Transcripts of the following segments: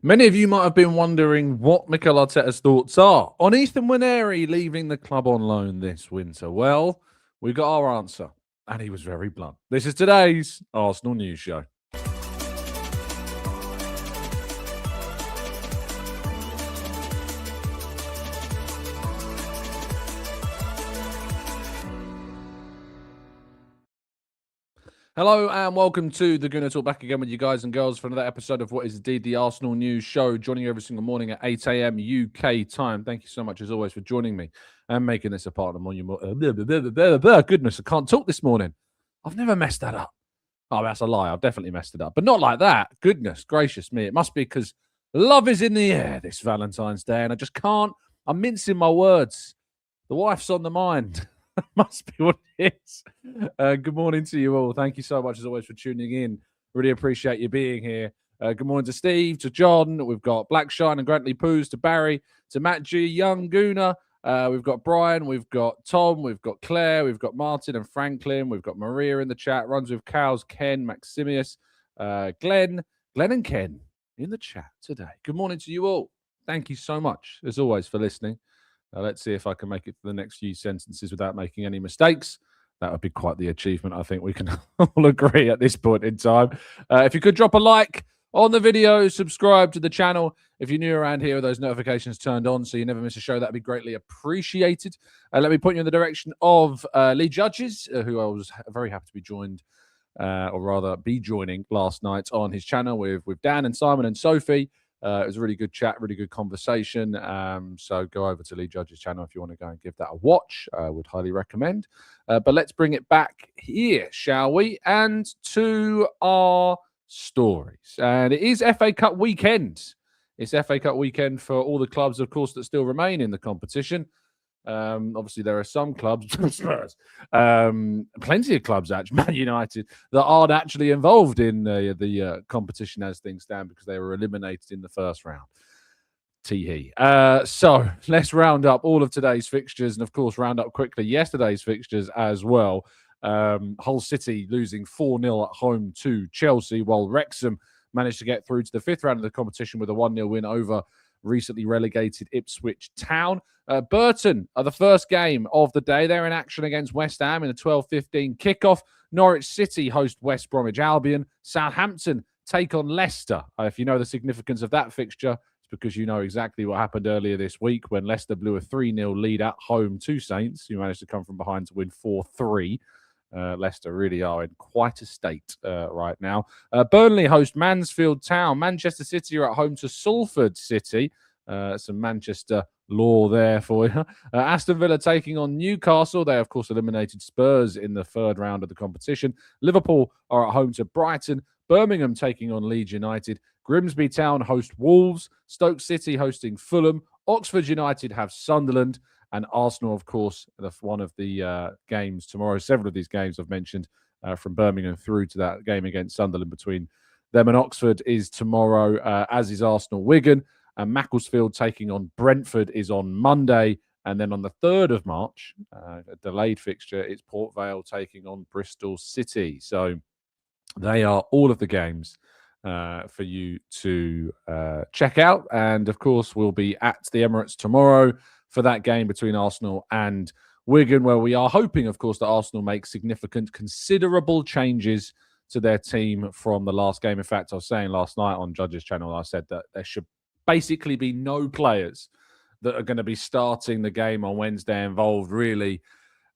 Many of you might have been wondering what Mikel Arteta's thoughts are on Ethan Nwaneri leaving the club on loan this winter. Well, we got our answer, and he was very blunt. This is today's Arsenal News Show. Hello and welcome to the Gooner Talk, back again with you guys and girls for another episode of what is indeed the Arsenal News Show, joining you every single morning at 8 a.m. UK time. Thank you so much as always for joining me and making this a part of your goodness, I can't talk this morning. I've never messed that up. Oh, that's a lie. I've definitely messed it up, but not like that. Goodness gracious me. It must be because love is in the air this Valentine's Day and I just can't. I'm mincing my words. The wife's on the mind. Must be what it is. Good morning to you all. Thank you so much, as always, for tuning in. Really appreciate you being here. Good morning to Steve, to John. We've got Blackshine and Grantley Poos, to Barry, to Matt G, Young Gooner. We've got Brian, we've got Tom, we've got Claire, we've got Martin and Franklin. We've got Maria in the chat. Runs with Cows, Ken, Maximius, Glenn and Ken in the chat today. Good morning to you all. Thank you so much, as always, for listening. Let's see if I can make it to the next few sentences without making any mistakes. That would be quite the achievement, I think we can all agree at this point in time. If you could drop a like on the video, subscribe to the channel. If you're new around here, those notifications turned on so you never miss a show, that'd be greatly appreciated. Let me point you in the direction of Lee Judges, who I was very happy to be joined, or rather be joining last night on his channel with Dan and Simon and Sophie. It was a really good chat, really good conversation. So go over to Lee Judge's channel if you want to go and give that a watch. I would highly recommend. But let's bring it back here, shall we? And to our stories. And it is FA Cup weekend. It's FA Cup weekend for all the clubs, of course, that still remain in the competition. Obviously, there are some clubs, plenty of clubs, actually, Man United, that aren't actually involved in the competition as things stand because they were eliminated in the first round. Tee-hee. So let's round up all of today's fixtures and, of course, round up quickly yesterday's fixtures as well. Hull City losing 4-0 at home to Chelsea, while Wrexham managed to get through to the fifth round of the competition with a 1-0 win over recently relegated Ipswich Town. Burton are the first game of the day. They're in action against West Ham in a 12:15 kickoff. Norwich City host West Bromwich Albion. Southampton take on Leicester. If you know the significance of that fixture, it's because you know exactly what happened earlier this week when Leicester blew a 3-0 lead at home to Saints, who managed to come from behind to win 4-3. Leicester really are in quite a state right now. Burnley host Mansfield Town. Manchester City are at home to Salford City. Some Manchester law there for you. Aston Villa taking on Newcastle. They, of course, eliminated Spurs in the third round of the competition. Liverpool are at home to Brighton. Birmingham taking on Leeds United. Grimsby Town host Wolves. Stoke City hosting Fulham. Oxford United have Sunderland. And Arsenal, of course, one of the games tomorrow. Several of these games I've mentioned from Birmingham through to that game against Sunderland between them and Oxford is tomorrow, as is Arsenal Wigan. And Macclesfield taking on Brentford is on Monday. And then on the 3rd of March, a delayed fixture, it's Port Vale taking on Bristol City. So they are all of the games for you to check out. And, of course, we'll be at the Emirates tomorrow for that game between Arsenal and Wigan, where we are hoping, of course, that Arsenal make significant, considerable changes to their team from the last game. In fact, I was saying last night on Judge's channel, I said that there should basically be no players that are going to be starting the game on Wednesday involved really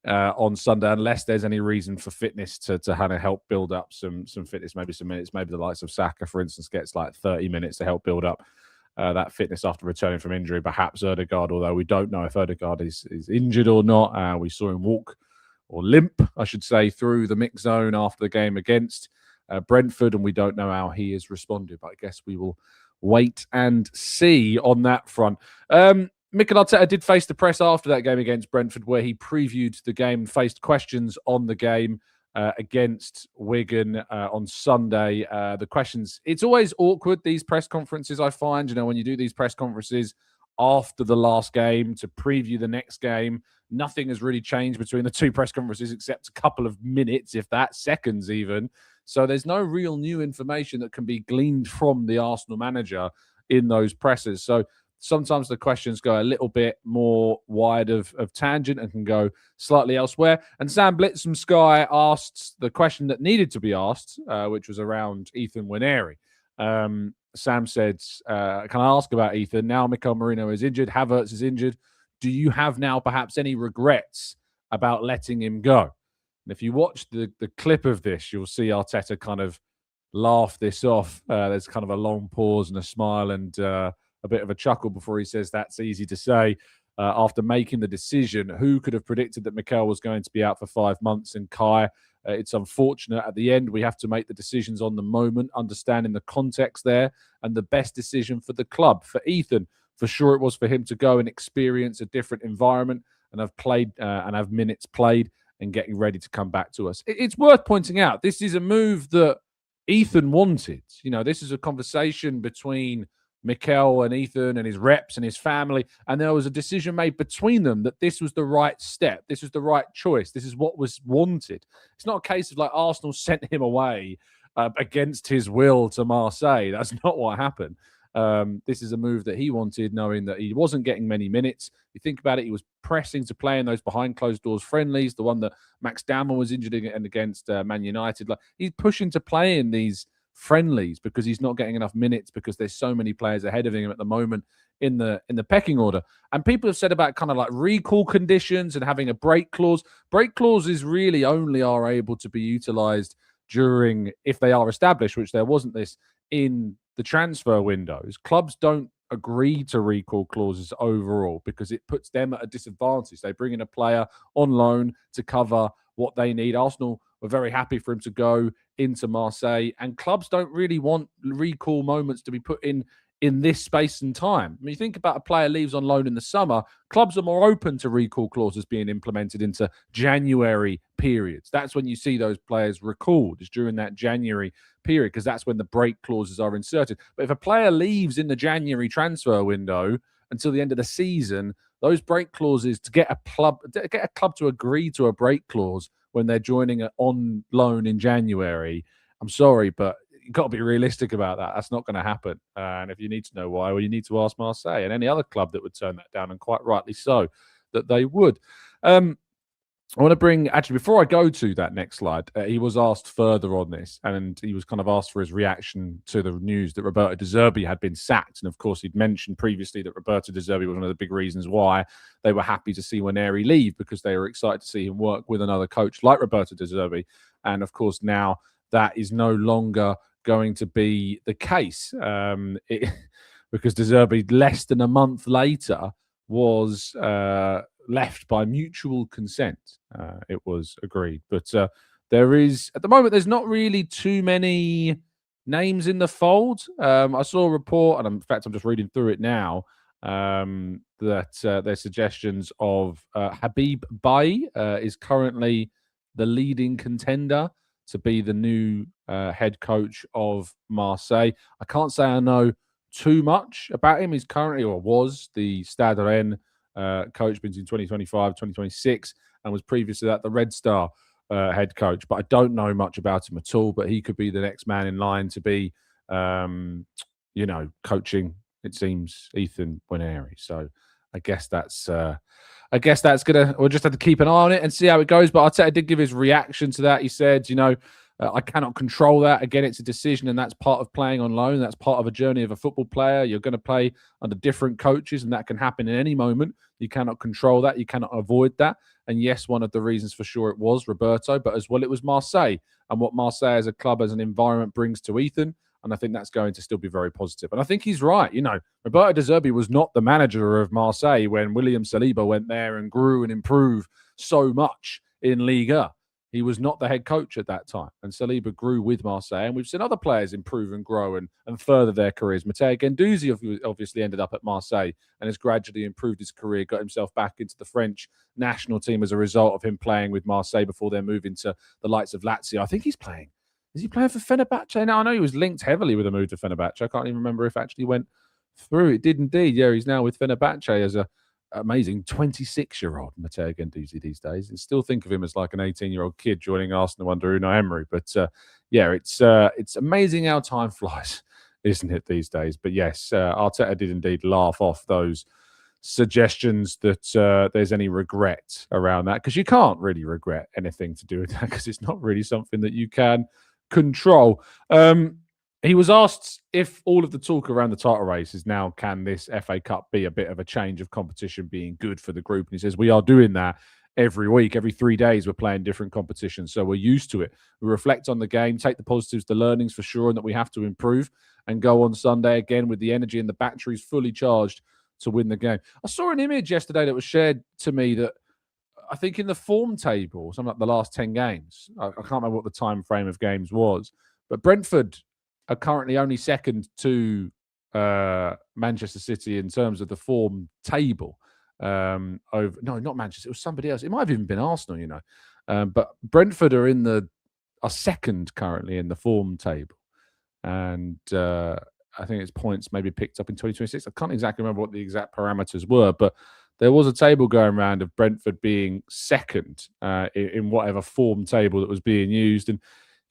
on Sunday, unless there's any reason for fitness to kind of help build up some fitness, maybe some minutes. Maybe the likes of Saka, for instance, gets like 30 minutes to help build up that fitness after returning from injury. Perhaps Ødegaard, although we don't know if Ødegaard is injured or not. We saw him walk, or limp, I should say, through the mix zone after the game against Brentford, and we don't know how he has responded. But I guess we will wait and see on that front. Mikel Arteta did face the press after that game against Brentford, where he previewed the game and faced questions on the game against Wigan on Sunday. The questions, it's always awkward, these press conferences, I find, when you do these press conferences after the last game to preview the next game, nothing has really changed between the two press conferences except a couple of minutes, if that, seconds even. So there's no real new information that can be gleaned from the Arsenal manager in those presses. So sometimes the questions go a little bit more wide of tangent and can go slightly elsewhere. And Sam Blitz from Sky asked the question that needed to be asked, which was around Ethan Nwaneri. Sam said, can I ask about Ethan? Now Mikel Merino is injured, Havertz is injured. Do you have now perhaps any regrets about letting him go? And if you watch the clip of this, you'll see Arteta kind of laugh this off. There's kind of a long pause and a smile and a bit of a chuckle before he says that's easy to say. After making the decision, who could have predicted that Mikel was going to be out for 5 months? And Kai, it's unfortunate at the end. We have to make the decisions on the moment, understanding the context there, and the best decision for the club. For Ethan, for sure it was for him to go and experience a different environment and have played and have minutes played and getting ready to come back to us. It's worth pointing out, this is a move that Ethan wanted. You know, this is a conversation between Mikel and Ethan and his reps and his family, and there was a decision made between them that this was the right step, this was the right choice, this is what was wanted. It's not a case of like Arsenal sent him away against his will to Marseille. That's not what happened. This is a move that he wanted, knowing that he wasn't getting many minutes. You think about it, he was pressing to play in those behind closed doors friendlies, the one that Max Dammer was injured in and against Man United. Like, he's pushing to play in these friendlies because he's not getting enough minutes because there's so many players ahead of him at the moment in the pecking order. And people have said about kind of like recall conditions and having a break clause. Break clauses really only are able to be utilized during, if they are established, which there wasn't this in the transfer windows. Clubs don't agree to recall clauses overall because it puts them at a disadvantage. They bring in a player on loan to cover what they need. Arsenal were very happy for him to go into Marseille, and clubs don't really want recall moments to be put in this space and time. When you think about a player leaves on loan in the summer, clubs are more open to recall clauses being implemented into January periods. That's when you see those players recalled, is during that January period, because that's when the break clauses are inserted. But if a player leaves in the January transfer window until the end of the season, those break clauses, to get a club to agree to a break clause when they're joining on loan in January, I'm sorry, but you've got to be realistic about that. That's not going to happen. And if you need to know why, well, you need to ask Marseille and any other club that would turn that down, and quite rightly so, that they would. I want to bring, actually, before I go to that next slide, he was asked further on this, and he was kind of asked for his reaction to the news that Roberto De Zerbi had been sacked. And of course, he'd mentioned previously that Roberto De Zerbi was one of the big reasons why they were happy to see Nwaneri leave, because they were excited to see him work with another coach like Roberto De Zerbi. And of course, now that is no longer going to be the case, because De Zerbi, less than a month later, was left by mutual consent. It was agreed. But there is, at the moment, there's not really too many names in the fold. I saw a report, and in fact, I'm just reading through it now, that there's suggestions of Habib Baye is currently the leading contender to be the new head coach of Marseille. I can't say I know too much about him. He's currently, or was, the Stade Rennes coach between 2025 2026, and was previous to that the Red Star head coach. But I don't know much about him at all. But he could be the next man in line to be, coaching, it seems, Ethan Nwaneri. So I guess that's gonna. We'll just have to keep an eye on it and see how it goes. But Arteta did give his reaction to that. He said, I cannot control that. Again, it's a decision, and that's part of playing on loan. That's part of a journey of a football player. You're going to play under different coaches, and that can happen in any moment. You cannot control that. You cannot avoid that. And yes, one of the reasons for sure it was Roberto, but as well it was Marseille, and what Marseille as a club, as an environment, brings to Ethan. And I think that's going to still be very positive. And I think he's right. Roberto De Zerbi was not the manager of Marseille when William Saliba went there and grew and improved so much in Liga. He was not the head coach at that time. And Saliba grew with Marseille. And we've seen other players improve and grow and further their careers. Matteo Guendouzi obviously ended up at Marseille and has gradually improved his career, got himself back into the French national team as a result of him playing with Marseille before they're moving to the likes of Lazio. I think he's playing. Is he playing for Fenerbahce now? I know he was linked heavily with a move to Fenerbahce. I can't even remember if it actually went through. It did indeed. Yeah, he's now with Fenerbahce as a amazing 26-year-old Matteo Guendouzi these days. And still think of him as like an 18-year-old kid joining Arsenal under Unai Emery. But it's amazing how time flies. isn't it, these days? But yes, Arteta did indeed laugh off those suggestions that there's any regret around that, because you can't really regret anything to do with that, because it's not really something that you can control. He was asked if all of the talk around the title race is now, can this FA Cup be a bit of a change of competition being good for the group? And he says, we are doing that every week. Every 3 days, we're playing different competitions. So we're used to it. We reflect on the game, take the positives, the learnings for sure, and that we have to improve, and go on Sunday again with the energy and the batteries fully charged to win the game. I saw an image yesterday that was shared to me that I think in the form table, something like the last 10 games, I can't remember what the time frame of games was, but Brentford are currently only second to Manchester City in terms of the form table. No, not Manchester. It was somebody else. It might have even been Arsenal, but Brentford are second currently in the form table, and I think it's points maybe picked up in 2026. I can't exactly remember what the exact parameters were, but there was a table going around of Brentford being second in whatever form table that was being used, and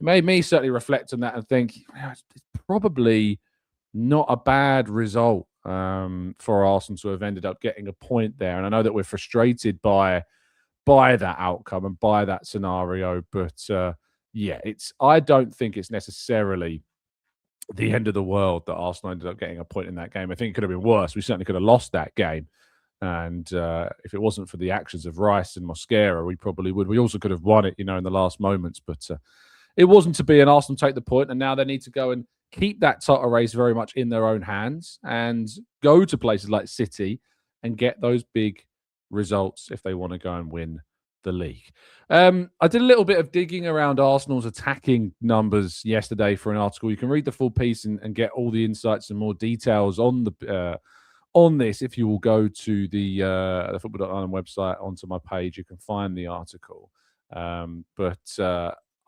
it made me certainly reflect on that and think it's probably not a bad result for Arsenal to have ended up getting a point there. And I know that we're frustrated by that outcome and by that scenario, but I don't think it's necessarily the end of the world that Arsenal ended up getting a point in that game. I think it could have been worse. We certainly could have lost that game. And if it wasn't for the actions of Rice and Mosquera, we probably would. We also could have won it, in the last moments. But it wasn't to be, and Arsenal take the point, and now they need to go and keep that title race very much in their own hands and go to places like City and get those big results if they want to go and win the league. I did a little bit of digging around Arsenal's attacking numbers yesterday for an article. You can read the full piece and get all the insights and more details on this if you will go to the Football.Ireland website, onto my page. You can find the article. But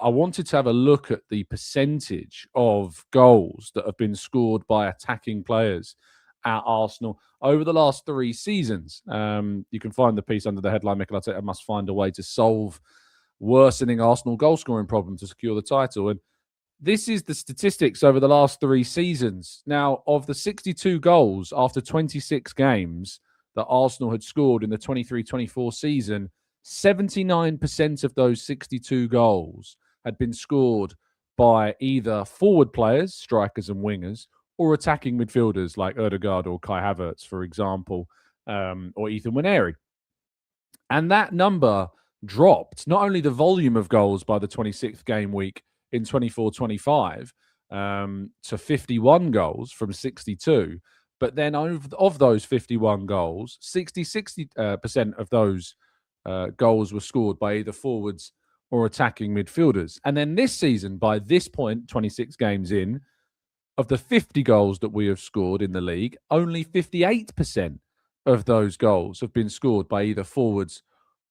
I wanted to have a look at the percentage of goals that have been scored by attacking players at Arsenal over the last 3 seasons. You can find the piece under the headline, Mikel Arteta must find a way to solve worsening Arsenal goal-scoring problem to secure the title. And this is the statistics over the last 3 seasons. Now, of the 62 goals after 26 games that Arsenal had scored in the 23-24 season, 79% of those 62 goals had been scored by either forward players, strikers and wingers, or attacking midfielders like Odegaard or Kai Havertz, for example, or Ethan Nwaneri. And that number dropped, not only the volume of goals by the 26th game week in 24-25 to 51 goals from 62, but then of those 51 goals, 60% of those goals were scored by either forwards or attacking midfielders. And then this season, by this point, 26 games in, of the 50 goals that we have scored in the league, only 58% of those goals have been scored by either forwards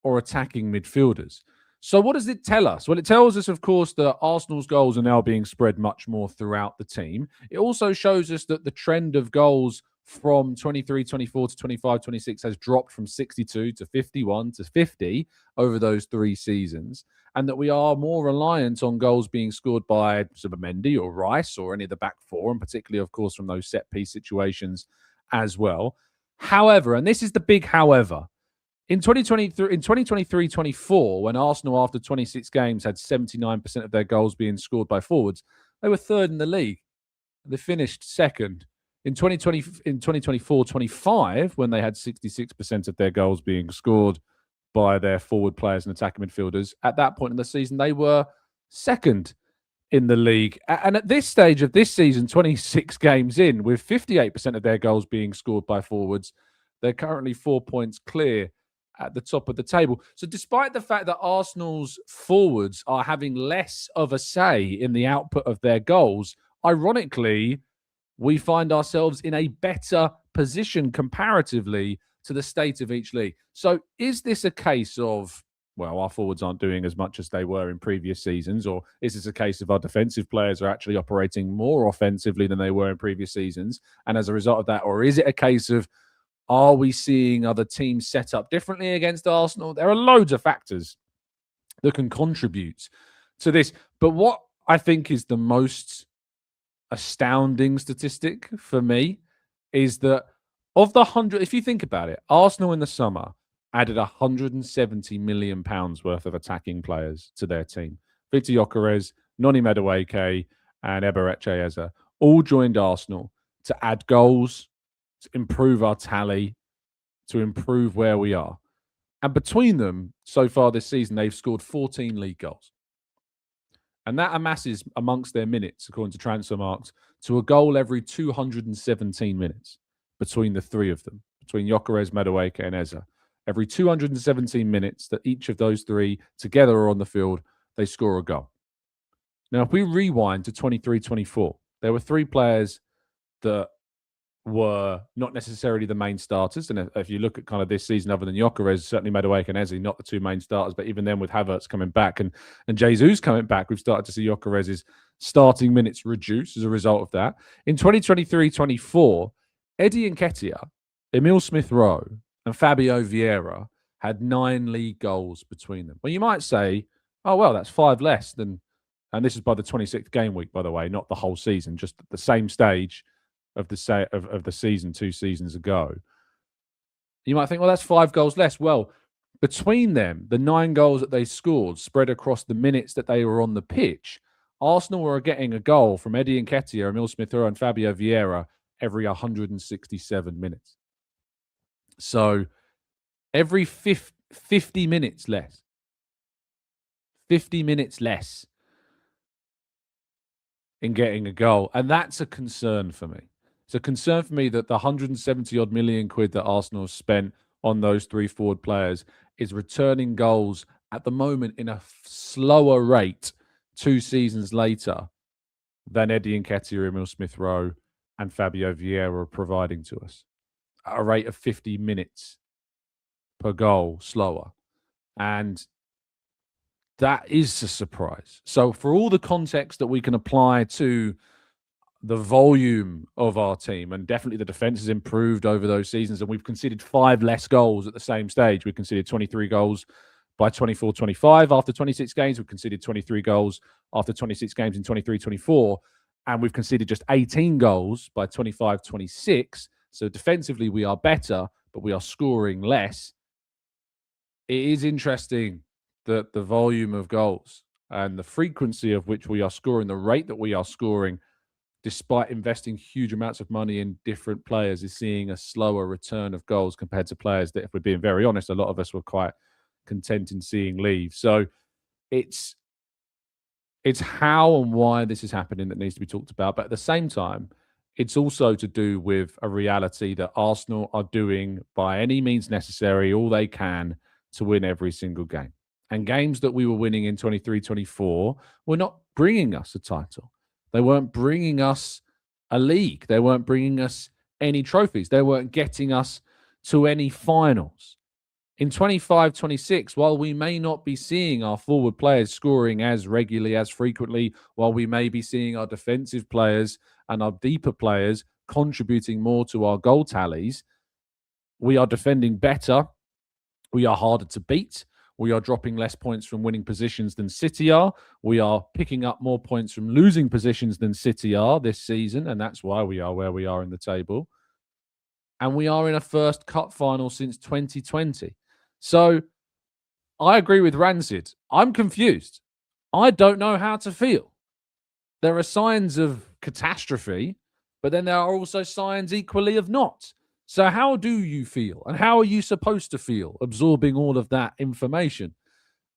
or attacking midfielders. So what does it tell us? Well, it tells us, of course, that Arsenal's goals are now being spread much more throughout the team. It also shows us that the trend of goals from 23-24 to 25-26 has dropped from 62 to 51 to 50 over those 3 seasons, and that we are more reliant on goals being scored by Zubimendi or Rice or any of the back four, and particularly, of course, from those set-piece situations as well. However, and this is the big however, in 2023-24, when Arsenal, after 26 games, had 79% of their goals being scored by forwards, they were third in the league. They finished second. In 2024-25, when they had 66% of their goals being scored by their forward players and attacking midfielders, at that point in the season, they were second in the league. And at this stage of this season, 26 games in, with 58% of their goals being scored by forwards, they're currently 4 points clear at the top of the table. So despite the fact that Arsenal's forwards are having less of a say in the output of their goals, ironically, we find ourselves in a better position comparatively to the state of each league. So is this a case of, well, our forwards aren't doing as much as they were in previous seasons, or is this a case of our defensive players are actually operating more offensively than they were in previous seasons? And as a result of that, or is it a case of, are we seeing other teams set up differently against Arsenal? There are loads of factors that can contribute to this. But what I think is the most astounding statistic for me is that of the 100, if you think about it, Arsenal in the summer added £170 million worth of attacking players to their team. Victor Gyökeres, Noni Madueke, and Eberechi Eze all joined Arsenal to add goals, to improve our tally, to improve where we are. And between them, so far this season, they've scored 14 league goals. And that amasses amongst their minutes, according to Transfermarkt, to a goal every 217 minutes between the three of them, between Gyökeres, Madueke, and Eze. Every 217 minutes that each of those three together are on the field, they score a goal. Now, if we rewind to 23-24, there were three players that were not necessarily the main starters. And if you look at kind of this season, other than Gyökeres, certainly Madueke and Eze, not the two main starters, but even then with Havertz coming back and Jesus coming back, we've started to see Gyökeres' starting minutes reduce as a result of that. In 2023-24, Eddie Nketiah, Emile Smith-Rowe, and Fabio Vieira had 9 league goals between them. Well, you might say, oh, well, that's 5 less than, and this is by the 26th game week, by the way, not the whole season, just at the same stage of the season 2 seasons ago. You might think, well, that's 5 goals less. Well, between them, the 9 goals that they scored spread across the minutes that they were on the pitch, Arsenal were getting a goal from Eddie Nketiah, Emile Smith-Rowe, and Fabio Vieira every 167 minutes. So every 50 minutes less. 50 minutes less in getting a goal. And that's a concern for me. It's a concern for me that the 170 odd million quid that Arsenal spent on those 3 forward players is returning goals at the moment in a slower rate 2 seasons later than Eddie Nketiah, Emile Smith-Rowe, and Fabio Vieira are providing to us at a rate of 50 minutes per goal slower. And that is a surprise. So for all the context that we can apply to the volume of our team, and definitely the defense has improved over those seasons, and we've conceded 5 less goals at the same stage. We conceded 23 goals by 24-25 after 26 games. We've conceded 23 goals after 26 games in 23-24, and we've conceded just 18 goals by 25-26. So defensively, we are better, but we are scoring less. It is interesting that the volume of goals and the frequency of which we are scoring, the rate that we are scoring, despite investing huge amounts of money in different players, is seeing a slower return of goals compared to players that, if we're being very honest, a lot of us were quite content in seeing leave. So it's how and why this is happening that needs to be talked about. But at the same time, it's also to do with a reality that Arsenal are doing, by any means necessary, all they can to win every single game. And games that we were winning in 23-24 were not bringing us a title. They weren't bringing us a league. They weren't bringing us any trophies. They weren't getting us to any finals. In 25-26, while we may not be seeing our forward players scoring as regularly, as frequently, while we may be seeing our defensive players and our deeper players contributing more to our goal tallies, we are defending better. We are harder to beat. We are dropping less points from winning positions than City are. We are picking up more points from losing positions than City are this season, and that's why we are where we are in the table. And we are in a first cup final since 2020. So I agree with Rancid. I'm confused. I don't know how to feel. There are signs of catastrophe, but then there are also signs equally of not. So how do you feel? And how are you supposed to feel absorbing all of that information?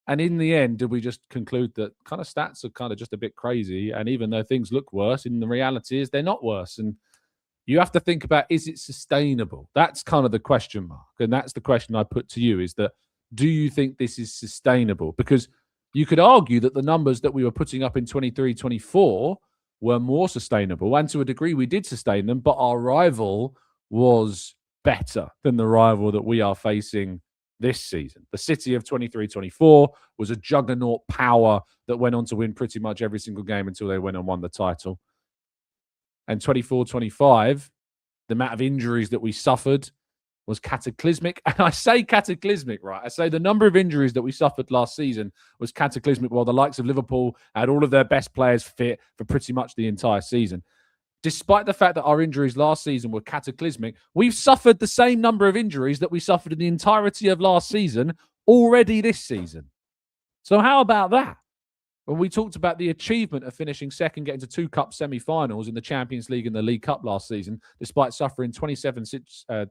And in the end, did we just conclude that kind of stats are kind of just a bit crazy? And even though things look worse, in the reality is they're not worse. And you have to think about, is it sustainable? That's kind of the question mark. And that's the question I put to you, is that, do you think this is sustainable? Because you could argue that the numbers that we were putting up in 23-24 were more sustainable. And to a degree, we did sustain them, but our rival was better than the rival that we are facing this season. The City of 23-24 was a juggernaut power that went on to win pretty much every single game until they went and won the title. And 24-25, the amount of injuries that we suffered was cataclysmic. And I say cataclysmic, right? I say the number of injuries that we suffered last season was cataclysmic, while the likes of Liverpool had all of their best players fit for pretty much the entire season. Despite the fact that our injuries last season were cataclysmic, we've suffered the same number of injuries that we suffered in the entirety of last season already this season. So how about that? When we talked about the achievement of finishing second, getting to 2 cup semi-finals in the Champions League and the League Cup last season, despite suffering 27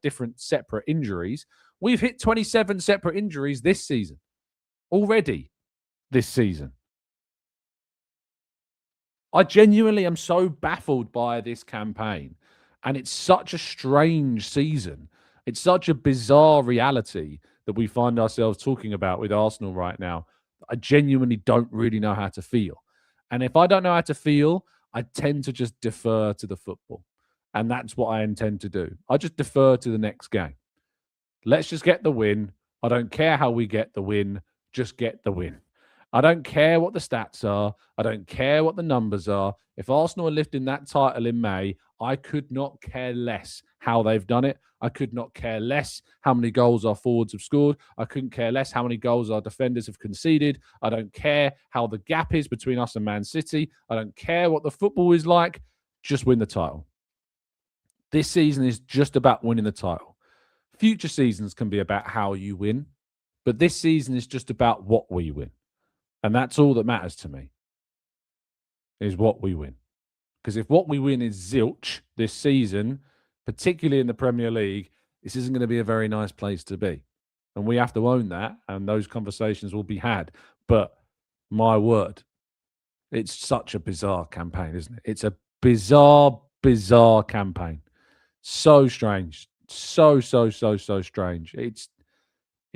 different separate injuries, we've hit 27 separate injuries this season. Already this season. I genuinely am so baffled by this campaign. And it's such a strange season. It's such a bizarre reality that we find ourselves talking about with Arsenal right now. I genuinely don't really know how to feel. And if I don't know how to feel, I tend to just defer to the football. And that's what I intend to do. I just defer to the next game. Let's just get the win. I don't care how we get the win. Just get the win. I don't care what the stats are. I don't care what the numbers are. If Arsenal are lifting that title in May, I could not care less how they've done it. I could not care less how many goals our forwards have scored. I couldn't care less how many goals our defenders have conceded. I don't care how the gap is between us and Man City. I don't care what the football is like. Just win the title. This season is just about winning the title. Future seasons can be about how you win, but this season is just about what we win. And that's all that matters to me, is what we win. Because if what we win is zilch this season, particularly in the Premier League, this isn't going to be a very nice place to be. And we have to own that, and those conversations will be had. But my word, it's such a bizarre campaign, isn't it? It's a bizarre campaign. So strange. So strange.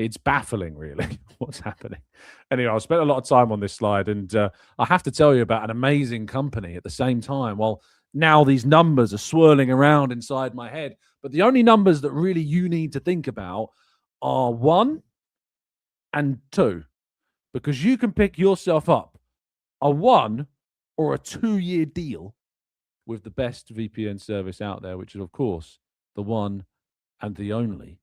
It's baffling, really, what's happening. Anyway, I've spent a lot of time on this slide, and I have to tell you about an amazing company at the same time. Well, now these numbers are swirling around inside my head, but the only numbers that really you need to think about are 1 and 2, because you can pick yourself up a 1 or a 2-year deal with the best VPN service out there, which is, of course, the one and the only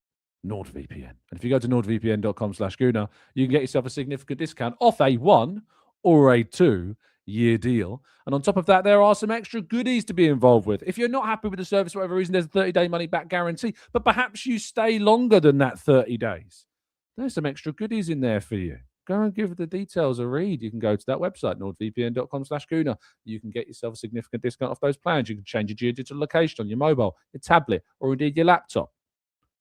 NordVPN. And if you go to nordvpn.com/Gooner, you can get yourself a significant discount off a 1 or a 2-year deal. And on top of that, there are some extra goodies to be involved with. If you're not happy with the service for whatever reason, there's a 30-day money-back guarantee, but perhaps you stay longer than that 30 days. There's some extra goodies in there for you. Go and give the details a read. You can go to that website, nordvpn.com/Gooner. You can get yourself a significant discount off those plans. You can change your digital location on your mobile, your tablet, or indeed your laptop.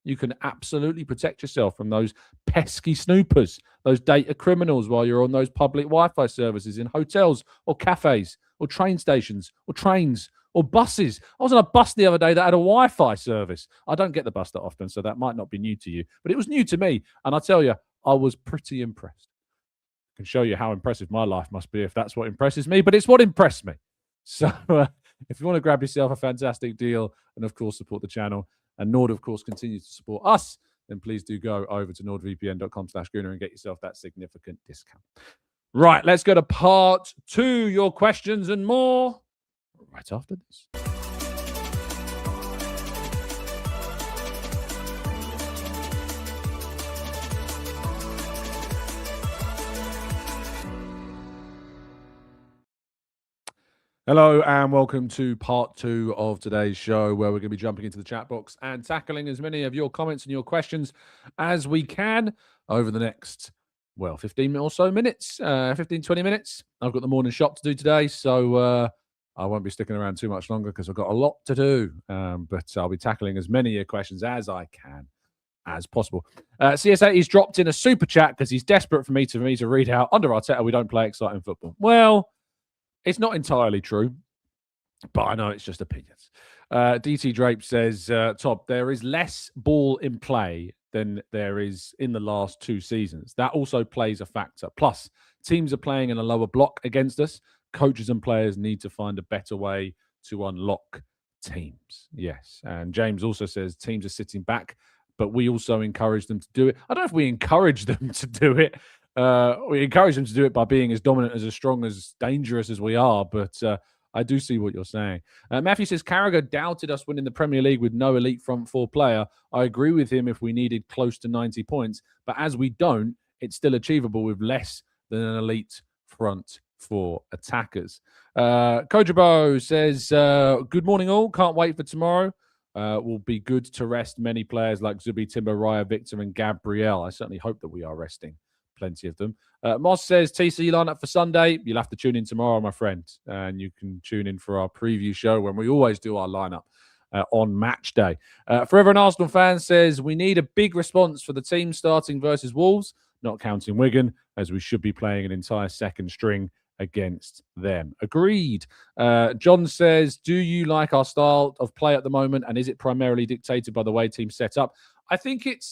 You can absolutely protect yourself from those pesky snoopers, those data criminals while you're on those public Wi-Fi services in hotels or cafes or train stations or trains or buses. I was on a bus the other day that had a Wi-Fi service. I don't get the bus that often, so that might not be new to you, but it was new to me. And I tell you, I was pretty impressed. I can show you how impressive my life must be if that's what impresses me, but it's what impressed me. So if you want to grab yourself a fantastic deal and, of course, support the channel, and Nord, of course, continues to support us, then please do go over to nordvpn.com/Gooner and get yourself that significant discount. Right, let's go to part 2, your questions and more, right after this. Hello and welcome to part 2 of today's show, where we're going to be jumping into the chat box and tackling as many of your comments and your questions as we can over the next, 15 or so minutes, 15, 20 minutes. I've got the morning shop to do today, so I won't be sticking around too much longer because I've got a lot to do, but I'll be tackling as many of your questions as I can as possible. CS8, he's dropped in a super chat because he's desperate for me to read out, under Arteta, we don't play exciting football. Well, it's not entirely true, but I know it's just opinions. DT Drape says, Todd, there is less ball in play than there is in the last 2 seasons. That also plays a factor. Plus, teams are playing in a lower block against us. Coaches and players need to find a better way to unlock teams. Yes. And James also says teams are sitting back, but we also encourage them to do it. I don't know if we encourage them to do it. We encourage them to do it by being as dominant, as strong, as dangerous as we are. But I do see what you're saying. Matthew says, Carragher doubted us winning the Premier League with no elite front 4 player. I agree with him if we needed close to 90 points. But as we don't, it's still achievable with less than an elite front for attackers. Kojabo says, good morning all. Can't wait for tomorrow. Will be good to rest many players like Zubi, Timber, Raya, Victor, and Gabriel. I certainly hope that we are resting plenty of them. Moss says, TC line up for Sunday. You'll have to tune in tomorrow, my friend. And you can tune in for our preview show when we always do our lineup on match day. Forever an Arsenal fan says, we need a big response for the team starting versus Wolves, not counting Wigan, as we should be playing an entire second string against them. Agreed. John says, do you like our style of play at the moment, and is it primarily dictated by the way teams set up? I think it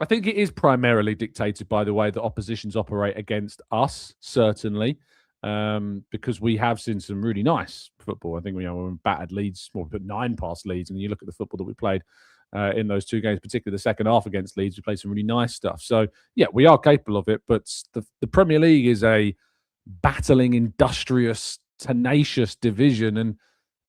is primarily dictated by the way that oppositions operate against us, certainly, because we have seen some really nice football. I think we battered Leeds, well, but 9 past Leeds, and you look at the football that we played in those 2 games, particularly the second half against Leeds, we played some really nice stuff. So, yeah, we are capable of it, but the Premier League is a battling, industrious, tenacious division, and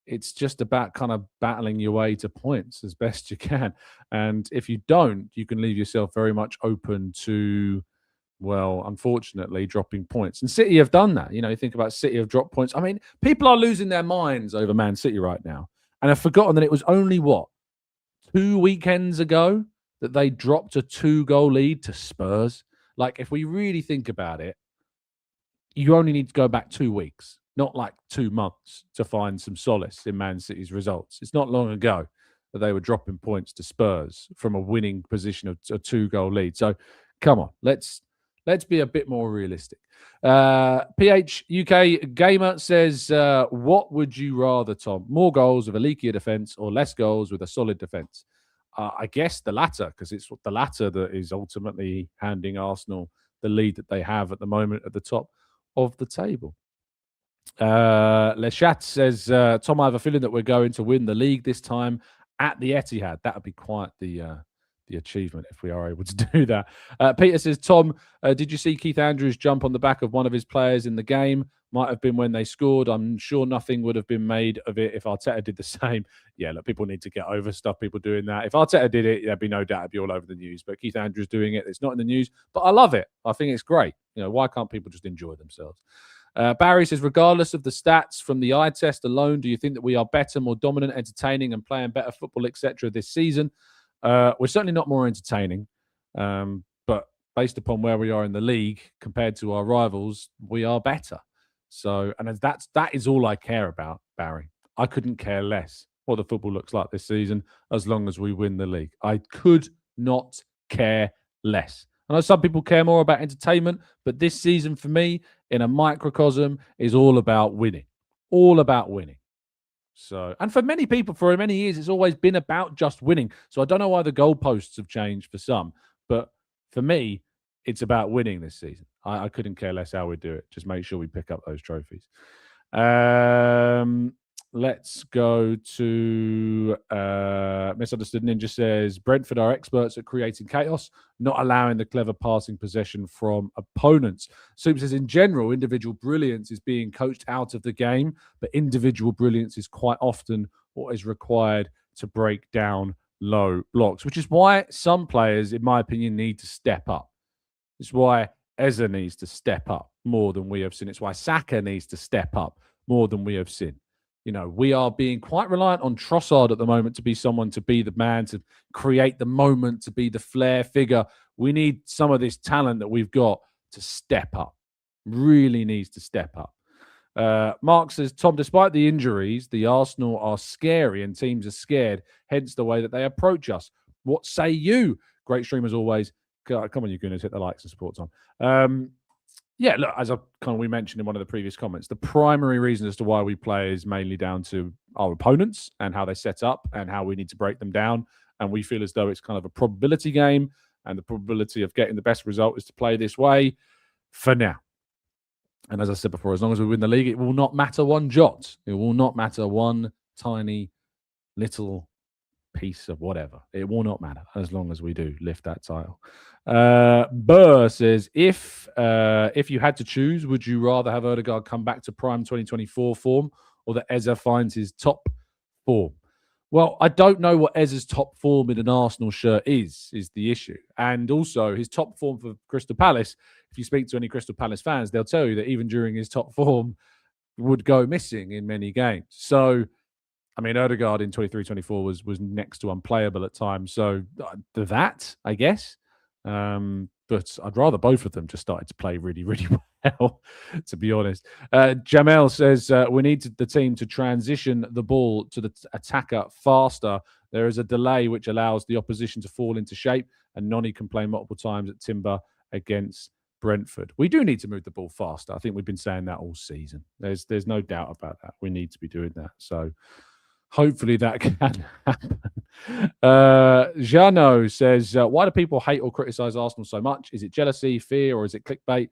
it's just about kind of battling your way to points as best you can. And if you don't, you can leave yourself very much open to, well, unfortunately, dropping points. And City have done that. You think about City have dropped points. I mean, people are losing their minds over Man City right now, and have forgotten that it was only, 2 weekends ago that they dropped a 2-goal lead to Spurs. Like, if we really think about it, you only need to go back 2 weeks, not like 2 months, to find some solace in Man City's results. It's not long ago that they were dropping points to Spurs from a winning position of a 2-goal lead. So, come on, let's be a bit more realistic. PH UK Gamer says, what would you rather, Tom? More goals with a leakier defence or less goals with a solid defence? I guess the latter, because it's the latter that is ultimately handing Arsenal the lead that they have at the moment at the top of the table. Le Chat says, Tom, I have a feeling that we're going to win the league this time at the Etihad. That would be quite the achievement if we are able to do that. Peter says, Tom, did you see Keith Andrews jump on the back of one of his players in the game? Might have been when they scored. I'm sure nothing would have been made of it if Arteta did the same. Yeah, look, people need to get over stuff, people doing that. If Arteta did it, there'd be no doubt it'd be all over the news. But Keith Andrews doing it, it's not in the news. But I love it. I think it's great. Why can't people just enjoy themselves? Barry says, regardless of the stats from the eye test alone, do you think that we are better, more dominant, entertaining, and playing better football, etc. this season? We're certainly not more entertaining, but based upon where we are in the league compared to our rivals, we are better. So, and that is all I care about, Barry. I couldn't care less what the football looks like this season as long as we win the league. I could not care less. I know some people care more about entertainment, but this season for me, in a microcosm, is all about winning. All about winning. So, and for many people, for many years, it's always been about just winning. So I don't know why the goalposts have changed for some, but for me, it's about winning this season. I couldn't care less how we do it. Just make sure we pick up those trophies. Let's go to Misunderstood Ninja says, Brentford are experts at creating chaos, not allowing the clever passing possession from opponents. Soup says, in general, individual brilliance is being coached out of the game, but individual brilliance is quite often what is required to break down low blocks, which is why some players, in my opinion, need to step up. It's why Eze needs to step up more than we have seen. It's why Saka needs to step up more than we have seen. We are being quite reliant on Trossard at the moment to be someone, to be the man, to create the moment, to be the flair figure. We need some of this talent that we've got to step up. Really needs to step up. Mark says, Tom, despite the injuries, the Arsenal are scary and teams are scared, hence the way that they approach us. What say you? Great stream as always. Come on, you Gooners, hit the likes and support, Tom. Yeah, look, as we mentioned in one of the previous comments, the primary reason as to why we play is mainly down to our opponents and how they set up and how we need to break them down. And we feel as though it's kind of a probability game, and the probability of getting the best result is to play this way for now. And as I said before, as long as we win the league, it will not matter one jot. It will not matter one tiny little piece of whatever. It will not matter as long as we do lift that title. Burr says, if you had to choose, would you rather have Odegaard come back to prime 2024 form or that Eze finds his top form? Well, I don't know what Ez's top form in an Arsenal shirt is the issue. And also his top form for Crystal Palace, if you speak to any Crystal Palace fans, they'll tell you that even during his top form would go missing in many games. So, I mean, Odegaard in 23-24 was next to unplayable at times. So that, I guess. But I'd rather both of them just started to play really, really well, to be honest. Jamel says, we need the team to transition the ball to the attacker faster. There is a delay which allows the opposition to fall into shape, and Noni can play multiple times at Timber against Brentford. We do need to move the ball faster. I think we've been saying that all season. There's no doubt about that. We need to be doing that. So hopefully that can happen. Jano says, why do people hate or criticize Arsenal so much? Is it jealousy, fear, or is it clickbait?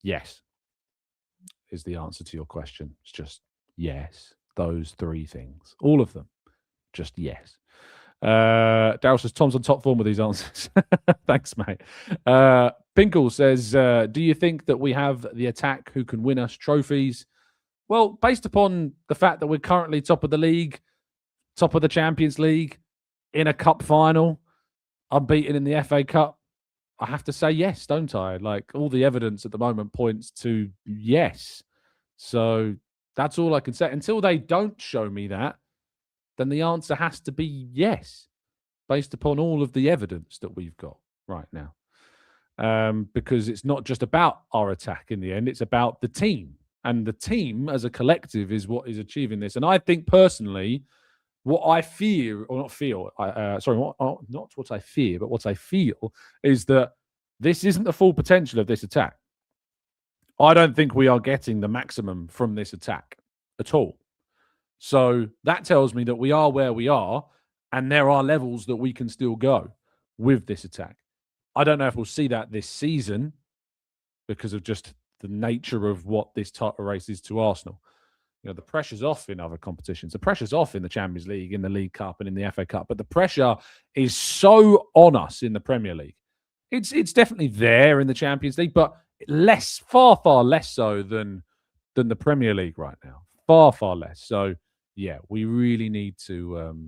Yes, is the answer to your question. It's just yes. Those three things. All of them. Just yes. Daryl says, Tom's on top form with these answers. Thanks, mate. Pinkle says, do you think that we have the attack who can win us trophies? Well, based upon the fact that we're currently top of the league, top of the Champions League, in a cup final, unbeaten in the FA Cup, I have to say yes, don't I? Like, all the evidence at the moment points to yes. So that's all I can say. Until they don't show me that, then the answer has to be yes, based upon all of the evidence that we've got right now. Because it's not just about our attack in the end, it's about the team. And the team as a collective is what is achieving this. And I think personally, what I fear, or not feel, not what I fear, but what I feel is that this isn't the full potential of this attack. I don't think we are getting the maximum from this attack at all. So that tells me that we are where we are, and there are levels that we can still go with this attack. I don't know if we'll see that this season because of just the nature of what this type of race is to Arsenal. You know, the pressure's off in other competitions. The pressure's off in the Champions League, in the League Cup, and in the FA Cup. But the pressure is so on us in the Premier League. It's definitely there in the Champions League, but far less so than the Premier League right now. Far less. So yeah, we really need to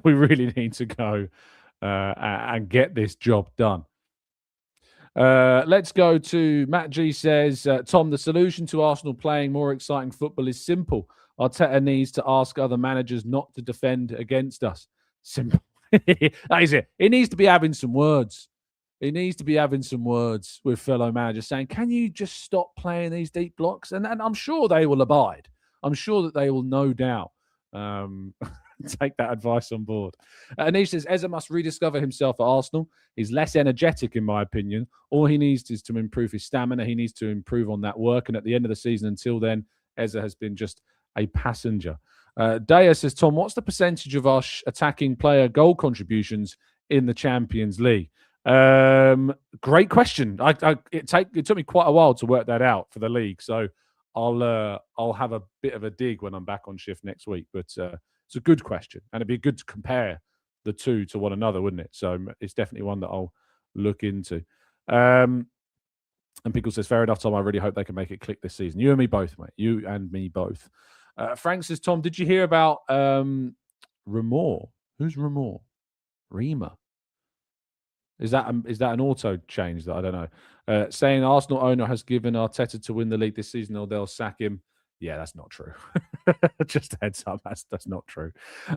we really need to go and get this job done. Let's go to Matt G says, Tom, the solution to Arsenal playing more exciting football is simple. Arteta needs to ask other managers not to defend against us. Simple. That is it. He needs to be having some words. He needs to be having some words with fellow managers saying, can you just stop playing these deep blocks? And I'm sure they will abide. I'm sure that they will no doubt take that advice on board. Anish says, Eza must rediscover himself at Arsenal. He's less energetic, in my opinion. All he needs is to improve his stamina. He needs to improve on that work. And at the end of the season, until then, Eza has been just a passenger. Daya says, Tom, what's the percentage of our attacking player goal contributions in the Champions League? Great question. It took me quite a while to work that out for the league. So I'll have a bit of a dig when I'm back on shift next week. But it's a good question, and it'd be good to compare the two to one another, wouldn't it? So it's definitely one that I'll look into. And Pickle says, fair enough, Tom. I really hope they can make it click this season. You and me both, mate. You and me both. Frank says, Tom, did you hear about Remor? Who's Remor? Rima. Is that an auto change that I don't know? Saying Arsenal owner has given Arteta to win the league this season or they'll sack him. Yeah, that's not true. Just a heads up, that's not true.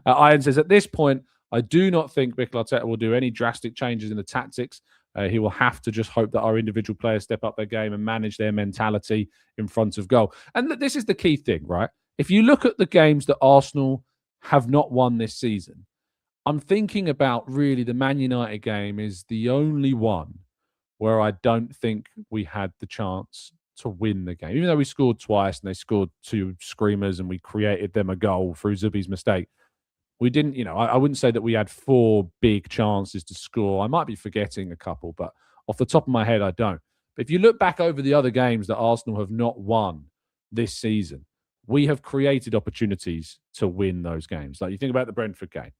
Ian says, at this point, I do not think Mikel Arteta will do any drastic changes in the tactics. He will have to just hope that our individual players step up their game and manage their mentality in front of goal. And this is the key thing, right? If you look at the games that Arsenal have not won this season, I'm thinking about really the Man United game is the only one where I don't think we had the chance to win the game. Even though we scored twice and they scored two screamers and we created them a goal through Zubi's mistake, we didn't, I wouldn't say that we had four big chances to score. I might be forgetting a couple, but off the top of my head, I don't. But if you look back over the other games that Arsenal have not won this season, we have created opportunities to win those games. Like you think about the Brentford game.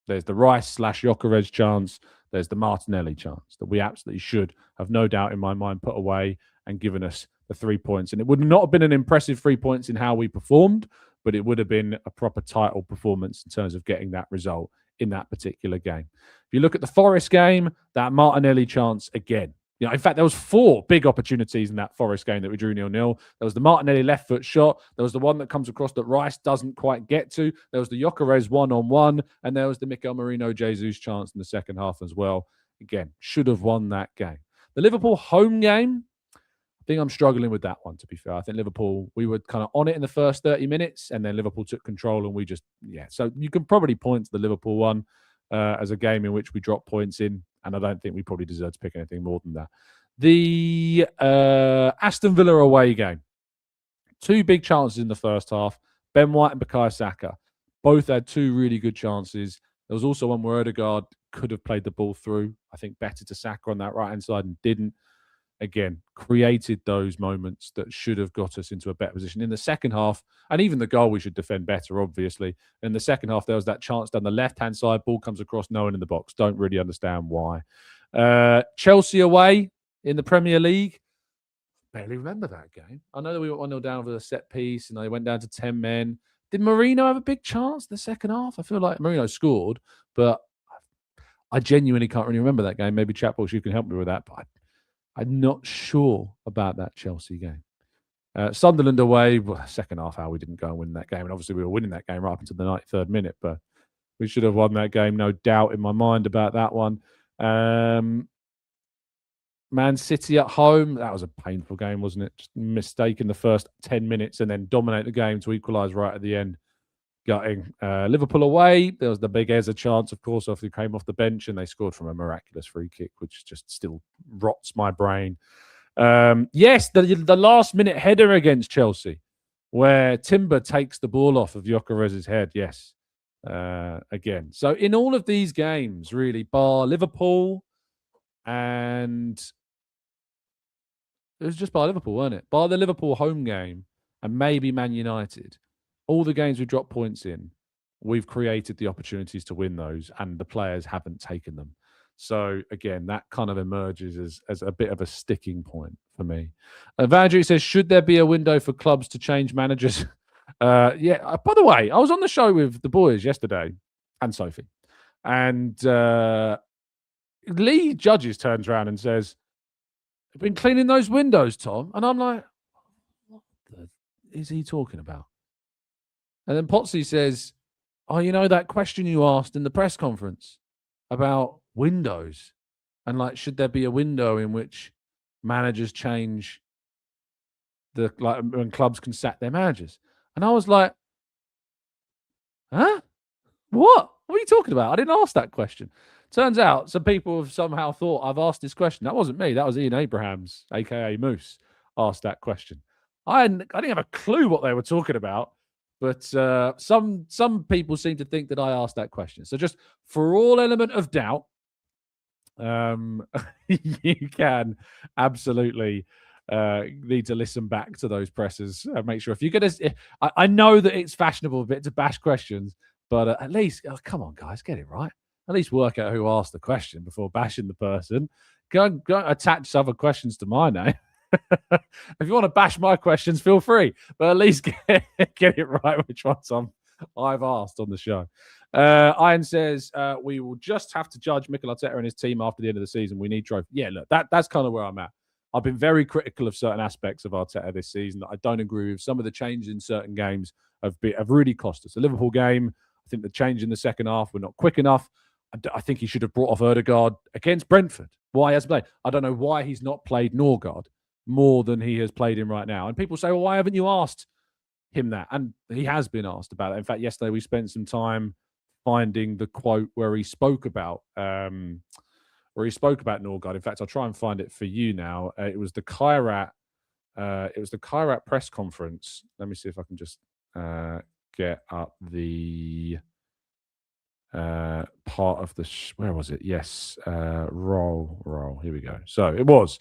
There's the Rice/Jokeres chance. There's the Martinelli chance that we absolutely should have, no doubt in my mind, put away and given us the 3 points. And it would not have been an impressive 3 points in how we performed, but it would have been a proper title performance in terms of getting that result in that particular game. If you look at the Forest game, that Martinelli chance again. In fact, there was 4 big opportunities in that Forest game that we drew 0-0. There was the Martinelli left foot shot. There was the one that comes across that Rice doesn't quite get to. There was the Gyökeres 1-on-1. And there was the Mikel Merino Jesus chance in the second half as well. Again, should have won that game. The Liverpool home game, I think I'm struggling with that one, to be fair. I think Liverpool, we were kind of on it in the first 30 minutes, and then Liverpool took control, and we just, So you can probably point to the Liverpool one as a game in which we dropped points in, and I don't think we probably deserve to pick anything more than that. The Aston Villa away game, 2 big chances in the first half. Ben White and Bukayo Saka both had 2 really good chances. There was also one where Odegaard could have played the ball through. I think better to Saka on that right-hand side and didn't. Again, created those moments that should have got us into a better position. In the second half, and even the goal, we should defend better, obviously. In the second half, there was that chance down the left-hand side. Ball comes across, no one in the box. Don't really understand why. Chelsea away in the Premier League. Barely remember that game. I know that we went 1-0 down with a set piece, and they went down to 10 men. Did Marino have a big chance in the second half? I feel like Marino scored, but I genuinely can't really remember that game. Maybe Chatbox, you can help me with that, but I'm not sure about that Chelsea game. Sunderland away, second half, how we didn't go and win that game. And obviously we were winning that game right up until the 93rd minute, but we should have won that game. No doubt in my mind about that one. Man City at home, that was a painful game, wasn't it? Just mistake in the first 10 minutes and then dominate the game to equalise right at the end. Gutting. Liverpool away, there was the big Eza chance, of course, after he came off the bench, and they scored from a miraculous free kick, which just still rots my brain. Yes, the last-minute header against Chelsea, where Timber takes the ball off of Gyökeres' head, yes. Again. So in all of these games, really, bar Liverpool, and it was just bar Liverpool, weren't it? Bar the Liverpool home game, and maybe Man United. All the games we dropped points in, we've created the opportunities to win those, and the players haven't taken them. So, again, that kind of emerges as a bit of a sticking point for me. Vandrew says, should there be a window for clubs to change managers? By the way, I was on the show with the boys yesterday, and Sophie, and Lee Judges turns around and says, I've been cleaning those windows, Tom. And I'm like, what is he talking about? And then Potsy says, oh, you know that question you asked in the press conference about windows? And like, should there be a window in which managers change when clubs can sack their managers? And I was like, huh? What? What are you talking about? I didn't ask that question. Turns out some people have somehow thought I've asked this question. That wasn't me. That was Ian Abrahams, a.k.a. Moose, asked that question. I didn't have a clue what they were talking about. But some people seem to think that I asked that question. So just for all element of doubt, you can absolutely need to listen back to those presses and make sure if you're going to. I know that it's fashionable a bit to bash questions, but at least, come on, guys, get it right. At least work out who asked the question before bashing the person. Go attach other questions to my name. If you want to bash my questions, feel free, but at least get it right which ones I've asked on the show. Iron says we will just have to judge Mikel Arteta and his team after the end of the season. We need trophy. Yeah, look, that's kind of where I'm at. I've been very critical of certain aspects of Arteta this season that I don't agree with. Some of the changes in certain games have really cost us. The Liverpool game, I think the change in the second half were not quick enough. I think he should have brought off Odegaard against Brentford. Why he hasn't played? I don't know why he's not played Norgard more than he has played him right now. And people say, well, why haven't you asked him that? And he has been asked about it. In fact, yesterday we spent some time finding the quote where he spoke about Norgard. In fact, I'll try and find it for you now. It was the Kairat press conference. Let me see if I can just get up the part of the where was it? Yes, roll. Here we go. So it was.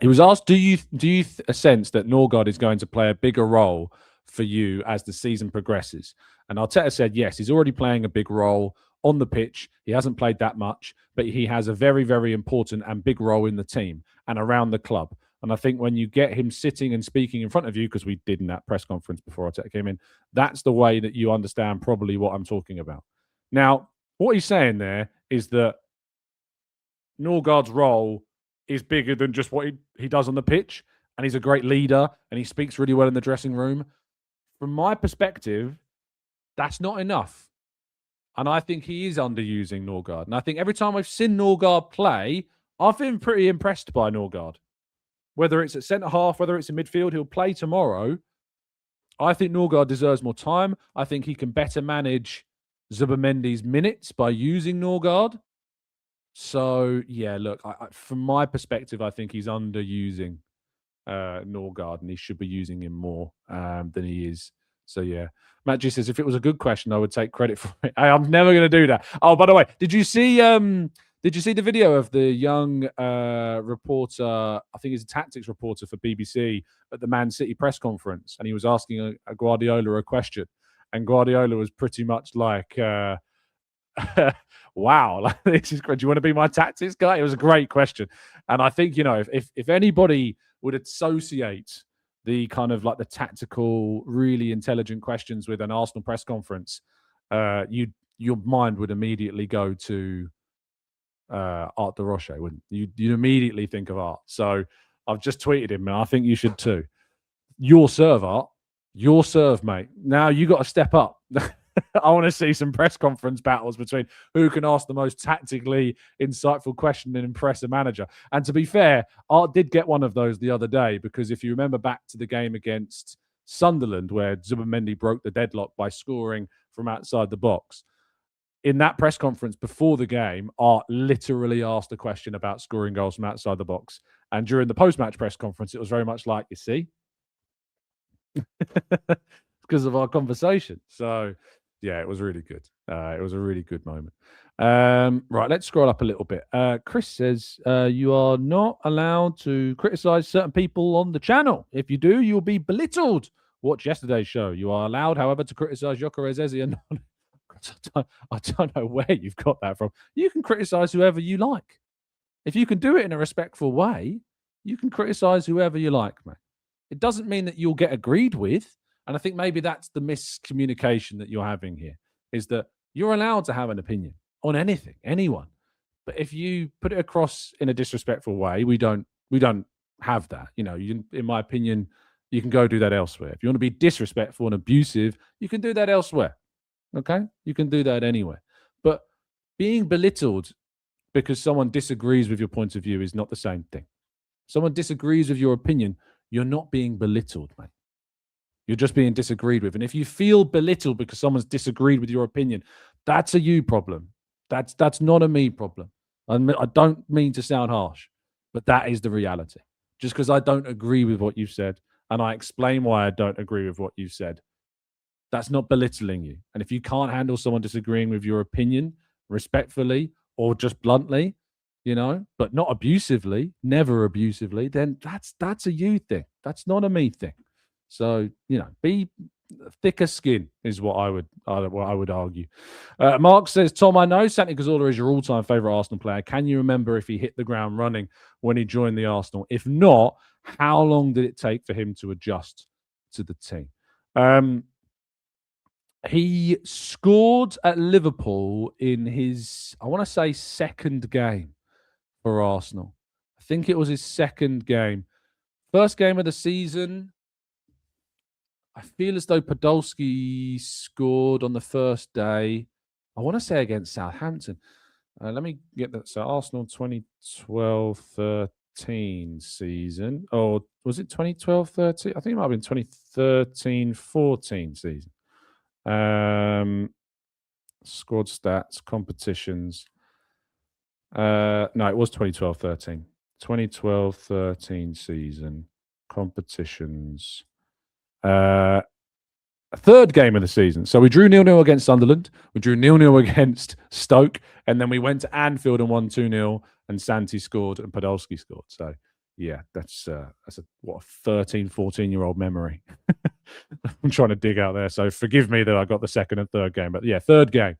He was asked, do you sense that Norgard is going to play a bigger role for you as the season progresses? And Arteta said, yes, he's already playing a big role on the pitch. He hasn't played that much, but he has a very, very important and big role in the team and around the club. And I think when you get him sitting and speaking in front of you, because we did in that press conference before Arteta came in, that's the way that you understand probably what I'm talking about. Now, what he's saying there is that Norgaard's role is bigger than just what he does on the pitch, and he's a great leader, and he speaks really well in the dressing room. From my perspective, that's not enough. And I think he is underusing Norgaard. And I think every time I've seen Norgaard play, I've been pretty impressed by Norgaard. Whether it's at centre-half, whether it's in midfield, he'll play tomorrow. I think Norgaard deserves more time. I think he can better manage Zubimendi's minutes by using Norgaard. So, yeah, look, from my perspective, I think he's underusing Norgaard, and he should be using him more than he is. So, yeah. Matt G says, if it was a good question, I would take credit for it. I'm never going to do that. Oh, by the way, did you see the video of the young reporter, I think he's a tactics reporter for BBC, at the Man City press conference, and he was asking a Guardiola a question, and Guardiola was pretty much like, wow, like, this is great. Do you want to be my tactics guy? It was a great question. And I think, if anybody would associate the kind of like the tactical, really intelligent questions with an Arsenal press conference, your mind would immediately go to Art de Roche, wouldn't you? You'd immediately think of Art. So I've just tweeted him, and I think you should too. Your serve, Art. Your serve, mate. Now you got to step up. I want to see some press conference battles between who can ask the most tactically insightful question and impress a manager. And to be fair, Art did get one of those the other day, because if you remember back to the game against Sunderland, where Zubimendi broke the deadlock by scoring from outside the box, in that press conference before the game, Art literally asked a question about scoring goals from outside the box. And during the post-match press conference, it was very much like, you see, because of our conversation. So, yeah, it was really good. It was a really good moment. Right, let's scroll up a little bit. Chris says, you are not allowed to criticize certain people on the channel. If you do, you'll be belittled. Watch yesterday's show. You are allowed, however, to criticize Gyökeres Eze and I don't know where you've got that from. You can criticize whoever you like. If you can do it in a respectful way, you can criticize whoever you like, mate. It doesn't mean that you'll get agreed with. And I think maybe that's the miscommunication that you're having here, is that you're allowed to have an opinion on anything, anyone. But if you put it across in a disrespectful way, we don't have that. In my opinion, you can go do that elsewhere. If you want to be disrespectful and abusive, you can do that elsewhere. Okay? You can do that anywhere. But being belittled because someone disagrees with your point of view is not the same thing. Someone disagrees with your opinion, you're not being belittled, mate. You're just being disagreed with. And if you feel belittled because someone's disagreed with your opinion, that's a you problem. That's not a me problem. I don't mean to sound harsh, but that is the reality. Just because I don't agree with what you've said, and I explain why I don't agree with what you've said, that's not belittling you. And if you can't handle someone disagreeing with your opinion respectfully or just bluntly, but not abusively, never abusively, then that's a you thing. That's not a me thing. So, be thicker skin is what I would argue. Mark says, Tom, I know Santi Cazorla is your all-time favourite Arsenal player. Can you remember if he hit the ground running when he joined the Arsenal? If not, how long did it take for him to adjust to the team? He scored at Liverpool in his, I want to say, second game for Arsenal. I think it was his second game. First game of the season, I feel as though Podolski scored on the first day. I want to say against Southampton. Let me get that. So Arsenal 2012-13 season. Or was it 2012-13? I think it might have been 2013-14 season. Squad stats, competitions. No, it was 2012-13. 2012-13 season. Competitions. Third game of the season. So we drew 0-0 against Sunderland. We drew 0-0 against Stoke. And then we went to Anfield and won 2-0. And Santi scored and Podolski scored. So, yeah, that's a 13, 14-year-old memory. I'm trying to dig out there. So forgive me that I got the second and third game. But, yeah, third game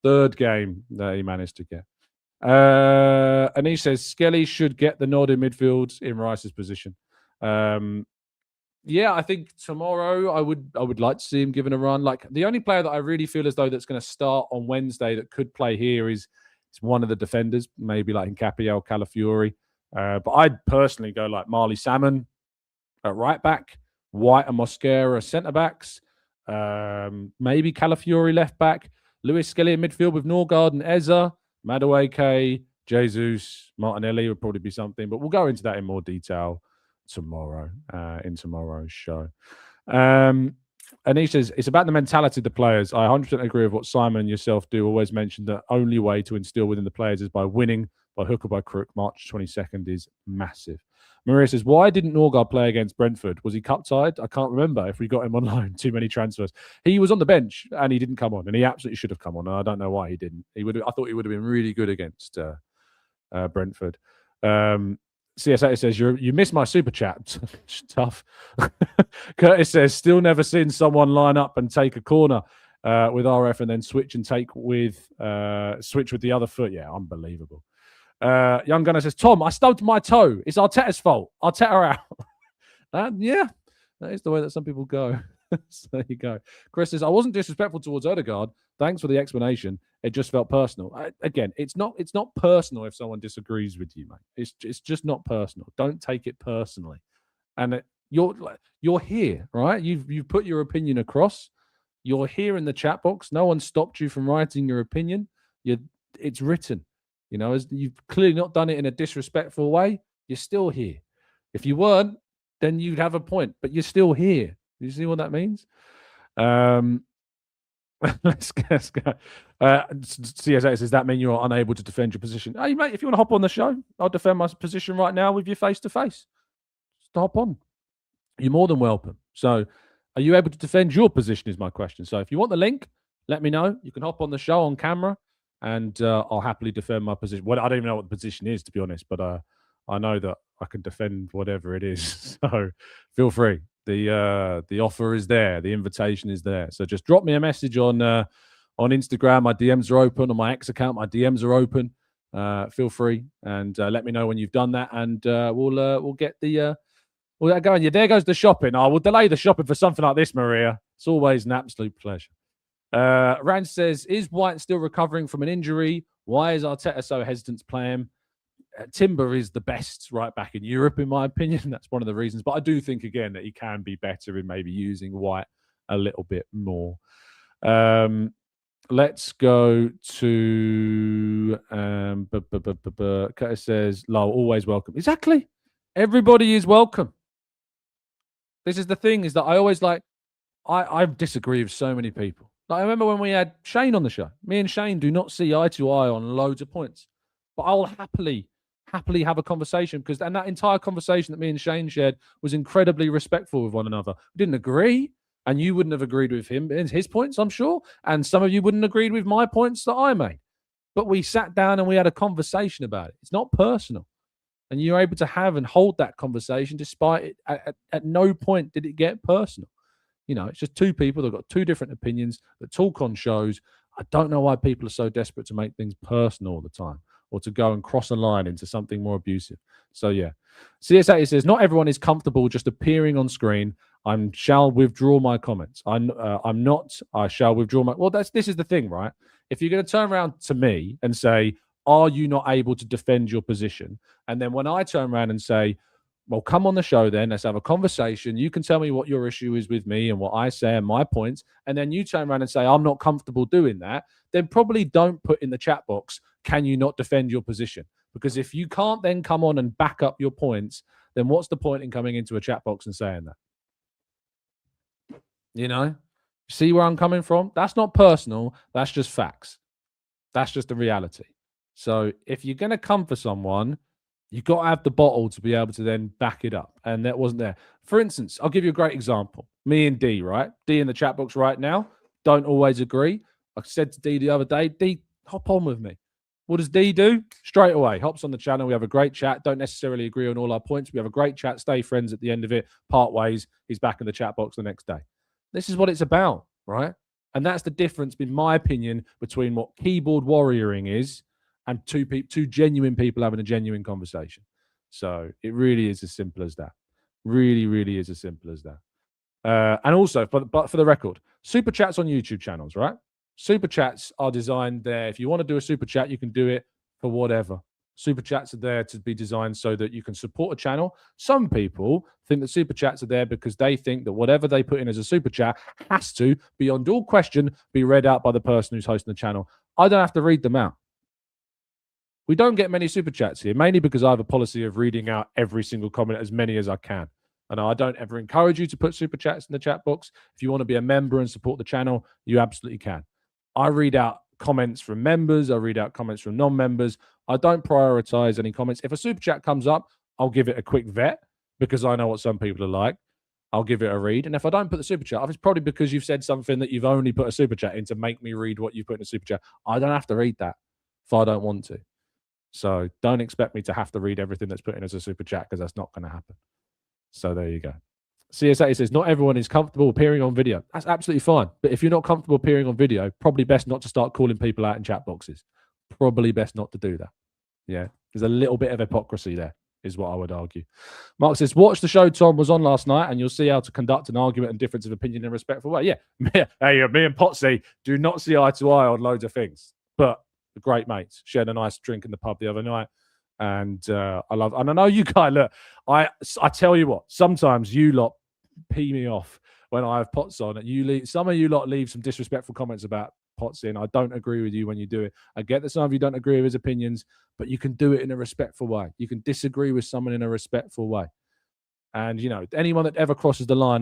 that he managed to get. Anish says Skelly should get the nod in midfield in Rice's position. Yeah, I think tomorrow I would like to see him given a run. Like the only player that I really feel as though that's going to start on Wednesday that could play here is one of the defenders, maybe like Nkapiel, Calafiori. But I'd personally go like Marley Salmon at right back, White and Mosquera centre backs, maybe Calafiori left back, Lewis Skelly in midfield with Norgard and Eza, Madueke, Jesus, Martinelli would probably be something, but we'll go into that in more detail tomorrow in tomorrow's show. And he says it's about the mentality of the players. I 100% agree with what Simon and yourself do. Always mention the only way to instill within the players is by winning, by hook or by crook. March 22nd is massive. Maria says, why didn't Norgard play against Brentford? Was he cup tied? I can't remember if we got him on loan. Too many transfers. He was on the bench and he didn't come on, and he absolutely should have come on. And I don't know why he didn't. I thought he would have been really good against Brentford. CSA says, you missed my super chat. Tough. Curtis says, still never seen someone line up and take a corner with RF and then switch with the other foot. Yeah, unbelievable. Young Gunner says, Tom, I stubbed my toe. It's Arteta's fault. Arteta out. Yeah, that is the way that some people go. So there you go. Chris says, I wasn't disrespectful towards Odegaard. Thanks for the explanation. It just felt personal. Again, it's not personal if someone disagrees with you, mate. It's just not personal. Don't take it personally. And you're here, right? You've put your opinion across. You're here in the chat box. No one stopped you from writing your opinion. It's written. You know, as you've clearly not done it in a disrespectful way. You're still here. If you weren't, then you'd have a point. But you're still here. You see what that means? Let's go. CSA says, that mean you're unable to defend your position? Hey, mate, if you want to hop on the show, I'll defend my position right now with you face to face. Just hop on. You're more than welcome. So, are you able to defend your position is my question. So, if you want the link, let me know. You can hop on the show on camera, and I'll happily defend my position. Well, I don't even know what the position is, to be honest, but I know that I can defend whatever it is. So, feel free. The offer is there. The invitation is there. So just drop me a message on Instagram. My DMs are open. On my X account, my DMs are open. Feel free and let me know when you've done that, and we'll get we'll get going. Yeah, there goes the shopping. I will delay the shopping for something like this, Maria. It's always an absolute pleasure. Rand says, is White still recovering from an injury? Why is Arteta so hesitant to play him? Timber is the best right back in Europe, in my opinion. That's one of the reasons. But I do think, again, that he can be better in maybe using White a little bit more. Let's go to Curtis says, Lol, always welcome. Exactly. Everybody is welcome. This is the thing, is that I always I disagree with so many people. Like, I remember when we had Shane on the show. Me and Shane do not see eye to eye on loads of points. But I'll happily have a conversation, and that entire conversation that me and Shane shared was incredibly respectful with one another. We didn't agree, and you wouldn't have agreed with him and his points, I'm sure, and some of you wouldn't have agreed with my points that I made. But we sat down and we had a conversation about it. It's not personal. And you're able to have and hold that conversation despite it. At no point did it get personal. You know, it's just two people that have got two different opinions that talk on shows. I don't know why people are so desperate to make things personal all the time, or to go and cross a line into something more abusive. So, yeah. CSA says, not everyone is comfortable just appearing on screen. I shall withdraw my comments. I shall withdraw my... Well, this is the thing, right? If you're going to turn around to me and say, are you not able to defend your position? And then when I turn around and say, well, come on the show then, let's have a conversation. You can tell me what your issue is with me and what I say and my points. And then you turn around and say, I'm not comfortable doing that. Then probably don't put in the chat box, can you not defend your position? Because if you can't then come on and back up your points, then what's the point in coming into a chat box and saying that? You know? See where I'm coming from? That's not personal. That's just facts. That's just the reality. So if you're going to come for someone, you've got to have the bottle to be able to then back it up. And that wasn't there. For instance, I'll give you a great example. Me and D, right? D in the chat box right now, don't always agree. I said to D the other day, D, hop on with me. What does D do? Straight away, hops on the channel. We have a great chat. Don't necessarily agree on all our points. We have a great chat. Stay friends at the end of it. Part ways. He's back in the chat box the next day. This is what it's about, right? And that's the difference, in my opinion, between what keyboard warrioring is and two genuine people having a genuine conversation. So it really is as simple as that. Really, really is as simple as that. And also, but for the record, super chats on YouTube channels, right? Super chats are designed there. If you want to do a super chat, you can do it for whatever. Super chats are there to be designed so that you can support a channel. Some people think that super chats are there because they think that whatever they put in as a super chat has to, beyond all question, be read out by the person who's hosting the channel. I don't have to read them out. We don't get many super chats here, mainly because I have a policy of reading out every single comment, as many as I can. And I don't ever encourage you to put super chats in the chat box. If you want to be a member and support the channel, you absolutely can. I read out comments from members. I read out comments from non-members. I don't prioritize any comments. If a super chat comes up, I'll give it a quick vet because I know what some people are like. I'll give it a read. And if I don't put the super chat up, it's probably because you've said something that you've only put a super chat in to make me read what you put in a super chat. I don't have to read that if I don't want to. So don't expect me to have to read everything that's put in as a super chat because that's not going to happen. So there you go. CSA says, not everyone is comfortable appearing on video. That's absolutely fine. But if you're not comfortable appearing on video, probably best not to start calling people out in chat boxes. Probably best not to do that. Yeah. There's a little bit of hypocrisy there, is what I would argue. Mark says, watch the show Tom was on last night and you'll see how to conduct an argument and difference of opinion in a respectful way. Yeah. Hey, me and Potsy do not see eye to eye on loads of things. But the great mates shared a nice drink in the pub the other night. And I know you guys, look, I tell you what, sometimes you lot pee me off when I have Pots on, and some of you lot leave some disrespectful comments about Potsy, and I don't agree with you when you do it. I get that some of you don't agree with his opinions, but you can do it in a respectful way. You can disagree with someone in a respectful way. And, anyone that ever crosses the line,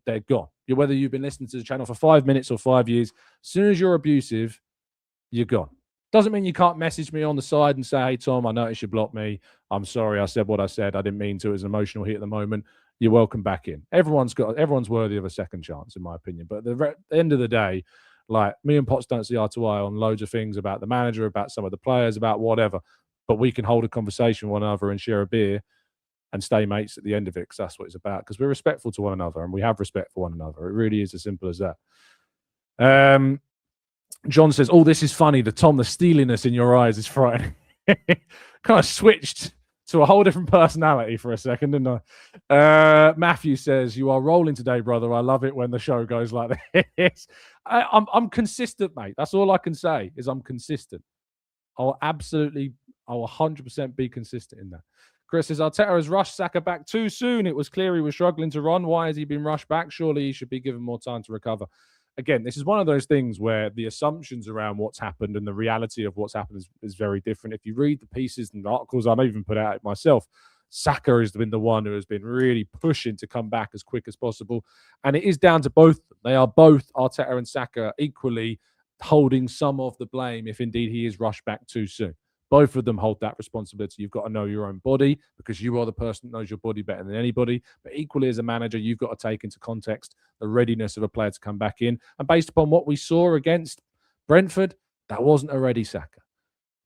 they're gone. Whether you've been listening to the channel for 5 minutes or 5 years, as soon as you're abusive, you're gone. Doesn't mean you can't message me on the side and say, hey, Tom, I noticed you blocked me. I'm sorry I said what I said. I didn't mean to. It was an emotional hit at the moment. You're welcome back in. Everyone's worthy of a second chance, in my opinion. But at the end of the day, like, me and Potts don't see eye to eye on loads of things about the manager, about some of the players, about whatever. But we can hold a conversation with one another and share a beer and stay mates at the end of it, because that's what it's about. Because we're respectful to one another and we have respect for one another. It really is as simple as that. John says, oh, this is funny. The steeliness in your eyes is frightening. Kind of switched to a whole different personality for a second, didn't I? Matthew says, you are rolling today, brother. I love it when the show goes like this. I'm consistent, mate. That's all I can say is I'm consistent. I'll 100% be consistent in that. Chris says, Arteta has rushed Saka back too soon. It was clear he was struggling to run. Why has he been rushed back? Surely he should be given more time to recover. Again, this is one of those things where the assumptions around what's happened and the reality of what's happened is very different. If you read the pieces and the articles, I've even put out myself, Saka has been the one who has been really pushing to come back as quick as possible. And it is down to both. They are both, Arteta and Saka, equally holding some of the blame if indeed he is rushed back too soon. Both of them hold that responsibility. You've got to know your own body because you are the person that knows your body better than anybody. But equally, as a manager, you've got to take into context the readiness of a player to come back in. And based upon what we saw against Brentford, that wasn't a ready Saka.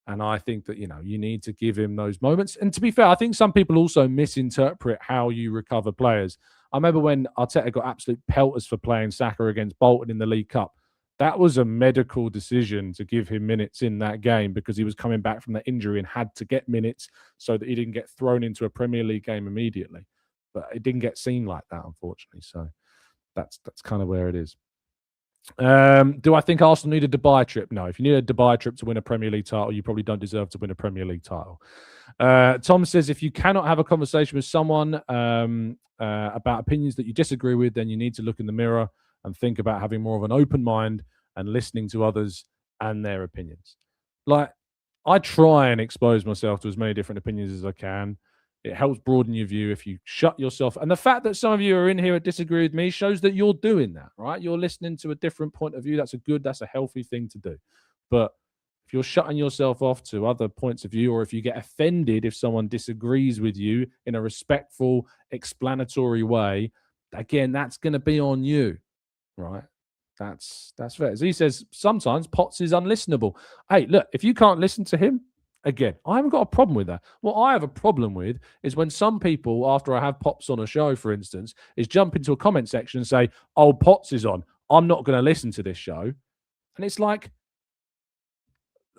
And I think that, you need to give him those moments. And to be fair, I think some people also misinterpret how you recover players. I remember when Arteta got absolute pelters for playing Saka against Bolton in the League Cup. That was a medical decision to give him minutes in that game because he was coming back from that injury and had to get minutes so that he didn't get thrown into a Premier League game immediately. But it didn't get seen like that, unfortunately. So that's kind of where it is. Do I think Arsenal need a Dubai trip? No. If you need a Dubai trip to win a Premier League title, you probably don't deserve to win a Premier League title. Tom says, if you cannot have a conversation with someone about opinions that you disagree with, then you need to look in the mirror and think about having more of an open mind and listening to others and their opinions. Like, I try and expose myself to as many different opinions as I can. It helps broaden your view if you shut yourself. And the fact that some of you are in here that disagree with me shows that you're doing that, right? You're listening to a different point of view. That's a healthy thing to do. But if you're shutting yourself off to other points of view, or if you get offended if someone disagrees with you in a respectful, explanatory way, again, that's going to be on you. Right, that's fair. As he says, sometimes Potts is unlistenable. Hey, look, if you can't listen to him, again, I haven't got a problem with that. What I have a problem with is when some people, after I have Potts on a show, for instance, is jump into a comment section and say, "Oh, Potts is on. I'm not going to listen to this show," and it's like,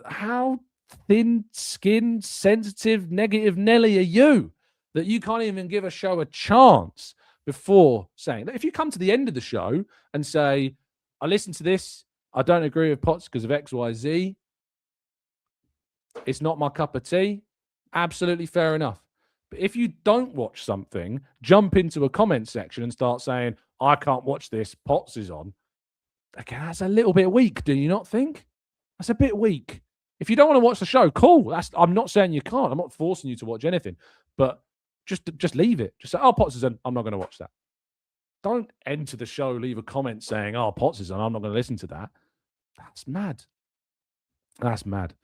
how thin-skinned, sensitive, negative Nelly are you that you can't even give a show a chance before saying that? If you come to the end of the show and say, I listened to this, I don't agree with Potts because of X, Y, Z, it's not my cup of tea, absolutely fair enough. But if you don't watch something, jump into a comment section and start saying, I can't watch this, Potts is on. Okay, that's a little bit weak, do you not think? That's a bit weak. If you don't want to watch the show, cool. I'm not saying you can't. I'm not forcing you to watch anything. But just leave it. Just say, oh, Potts is on. I'm not going to watch that. Don't enter the show, leave a comment saying, oh, Potts is on. I'm not going to listen to that. That's mad. That's mad.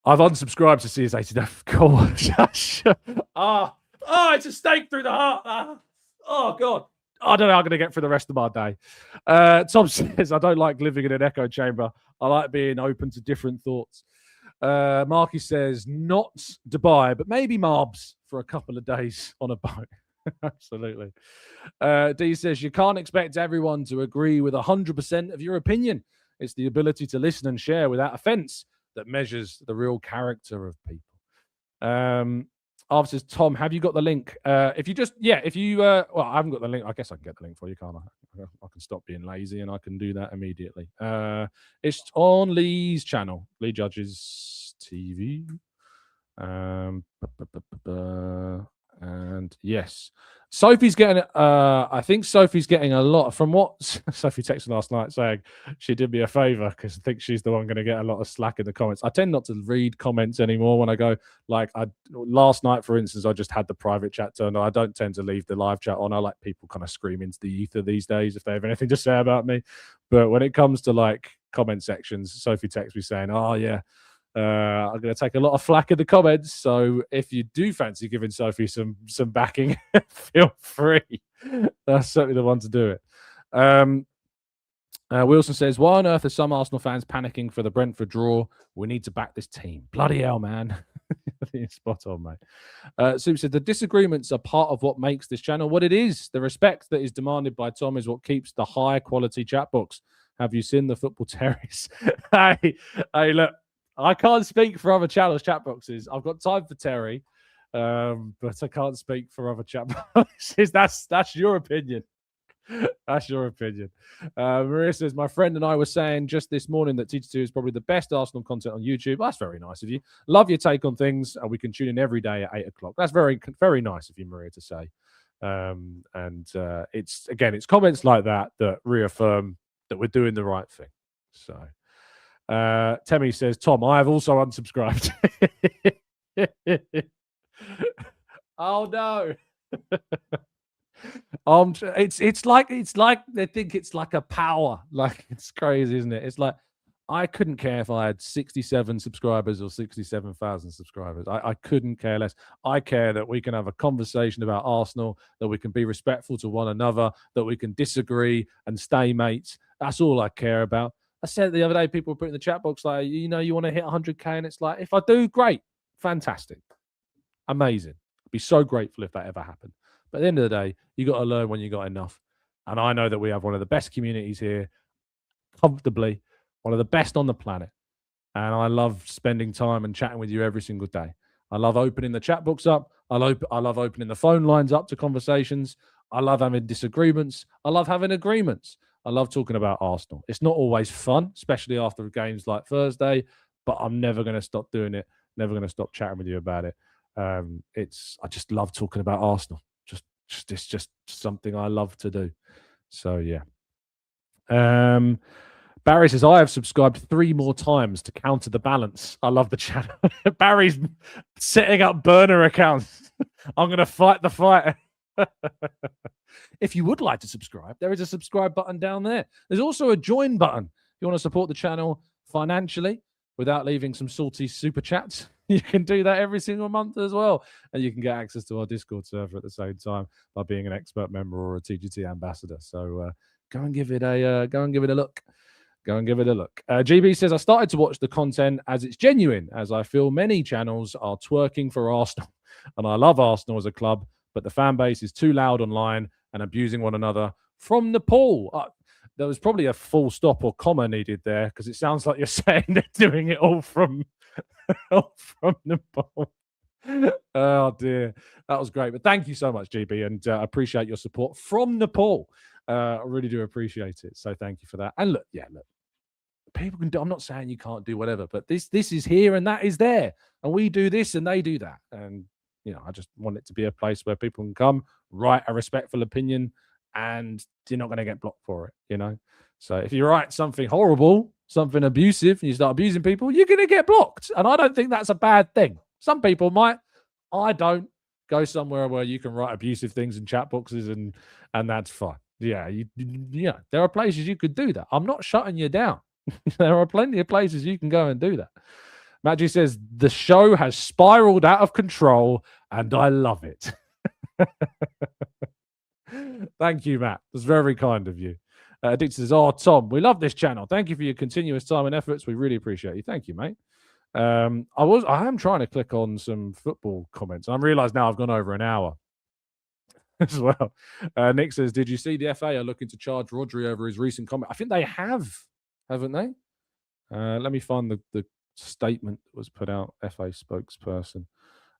I've unsubscribed to CS80. Cool. It's a stake through the heart. Oh, God. I don't know how I'm going to get through the rest of my day. Tom says, I don't like living in an echo chamber. I like being open to different thoughts. Marky says, not Dubai, but maybe Marbs for a couple of days on a boat. Absolutely. D says, you can't expect everyone to agree with 100% of your opinion. It's the ability to listen and share without offense that measures the real character of people. Arv says, Tom, have you got the link? I haven't got the link. I guess I can get the link for you, can't I? I can stop being lazy and I can do that immediately. It's on Lee's channel, Lee Judges TV. And yes, Sophie's getting, I think Sophie's getting a lot from what Sophie texted last night saying she did me a favor because I think she's the one going to get a lot of slack in the comments. I tend not to read comments anymore when I go, last night, for instance, I just had the private chat turned on. I don't tend to leave the live chat on. I like people kind of scream into the ether these days if they have anything to say about me. But when it comes to comment sections, Sophie texts me saying, oh yeah, I'm going to take a lot of flack in the comments. So if you do fancy giving Sophie some backing, feel free. That's certainly the one to do it. Wilson says, why on earth are some Arsenal fans panicking for the Brentford draw? We need to back this team. Bloody hell, man. I think it's spot on, mate. Soup said, the disagreements are part of what makes this channel what it is. The respect that is demanded by Tom is what keeps the high quality chat box. Have you seen the football terrace? Hey, look. I can't speak for other channels' chat boxes. I've got time for Terry, but I can't speak for other chat boxes. That's your opinion. That's your opinion. Maria says, my friend and I were saying just this morning that TT2 is probably the best Arsenal content on YouTube. That's very nice of you. Love your take on things, and we can tune in every day at 8 o'clock. That's very, very nice of you, Maria, to say. It's comments like that reaffirm that we're doing the right thing. So. Temi says, Tom, I have also unsubscribed. Oh no. It's like they think it's like a power. Like, it's crazy, isn't it? It's like, I couldn't care if I had 67 subscribers or 67,000 subscribers. I couldn't care less. I care that we can have a conversation about Arsenal, that we can be respectful to one another, that we can disagree and stay mates. That's all I care about. I said the other day, people were putting in the chat box, like, you want to hit 100K, and it's like, if I do, great, fantastic, amazing. I'd be so grateful if that ever happened. But at the end of the day, you got to learn when you got enough. And I know that we have one of the best communities here, comfortably, one of the best on the planet. And I love spending time and chatting with you every single day. I love opening the chat box up. I love opening the phone lines up to conversations. I love having disagreements. I love having agreements. I love talking about Arsenal. It's not always fun, especially after games like Thursday, but I'm never going to stop doing it. Never going to stop chatting with you about it. I just love talking about Arsenal. It's just something I love to do. So yeah. Barry says, I have subscribed 3 more times to counter the balance. I love the channel. Barry's setting up burner accounts. I'm going to fight the fight. If you would like to subscribe, there is a subscribe button down there. There's also a join button. If you want to support the channel financially without leaving some salty super chats, you can do that every single month as well. And you can get access to our Discord server at the same time by being an expert member or a TGT ambassador. So go and give it a look. Go and give it a look. GB says, I started to watch the content as it's genuine, as I feel many channels are twerking for Arsenal. And I love Arsenal as a club, but the fan base is too loud online and abusing one another from Nepal. There was probably a full stop or comma needed there, because it sounds like you're saying they're doing it all from from Nepal. Oh dear, that was great. But thank you so much, GB, and I appreciate your support from Nepal. I really do appreciate it. So thank you for that. And look, people can do. I'm not saying you can't do whatever, but this is here and that is there, and we do this and they do that, and I just want it to be a place where people can come, write a respectful opinion, and you're not going to get blocked for it. So if you write something horrible, something abusive, and you start abusing people, you're going to get blocked, and I don't think that's a bad thing. Some people might. I don't. Go somewhere where you can write abusive things in chat boxes, and that's fine. Yeah, there are places you could do that. I'm not shutting you down. There are plenty of places you can go and do that. Maggie says, the show has spiraled out of control and I love it. Thank you, Matt. That's very kind of you. Dick says, Tom, we love this channel. Thank you for your continuous time and efforts. We really appreciate you. Thank you, mate. I am trying to click on some football comments. I realize now I've gone over an hour as well. Nick says, did you see the FA are looking to charge Rodri over his recent comment? I think they have. Haven't they? Let me find the statement that was put out. FA spokesperson.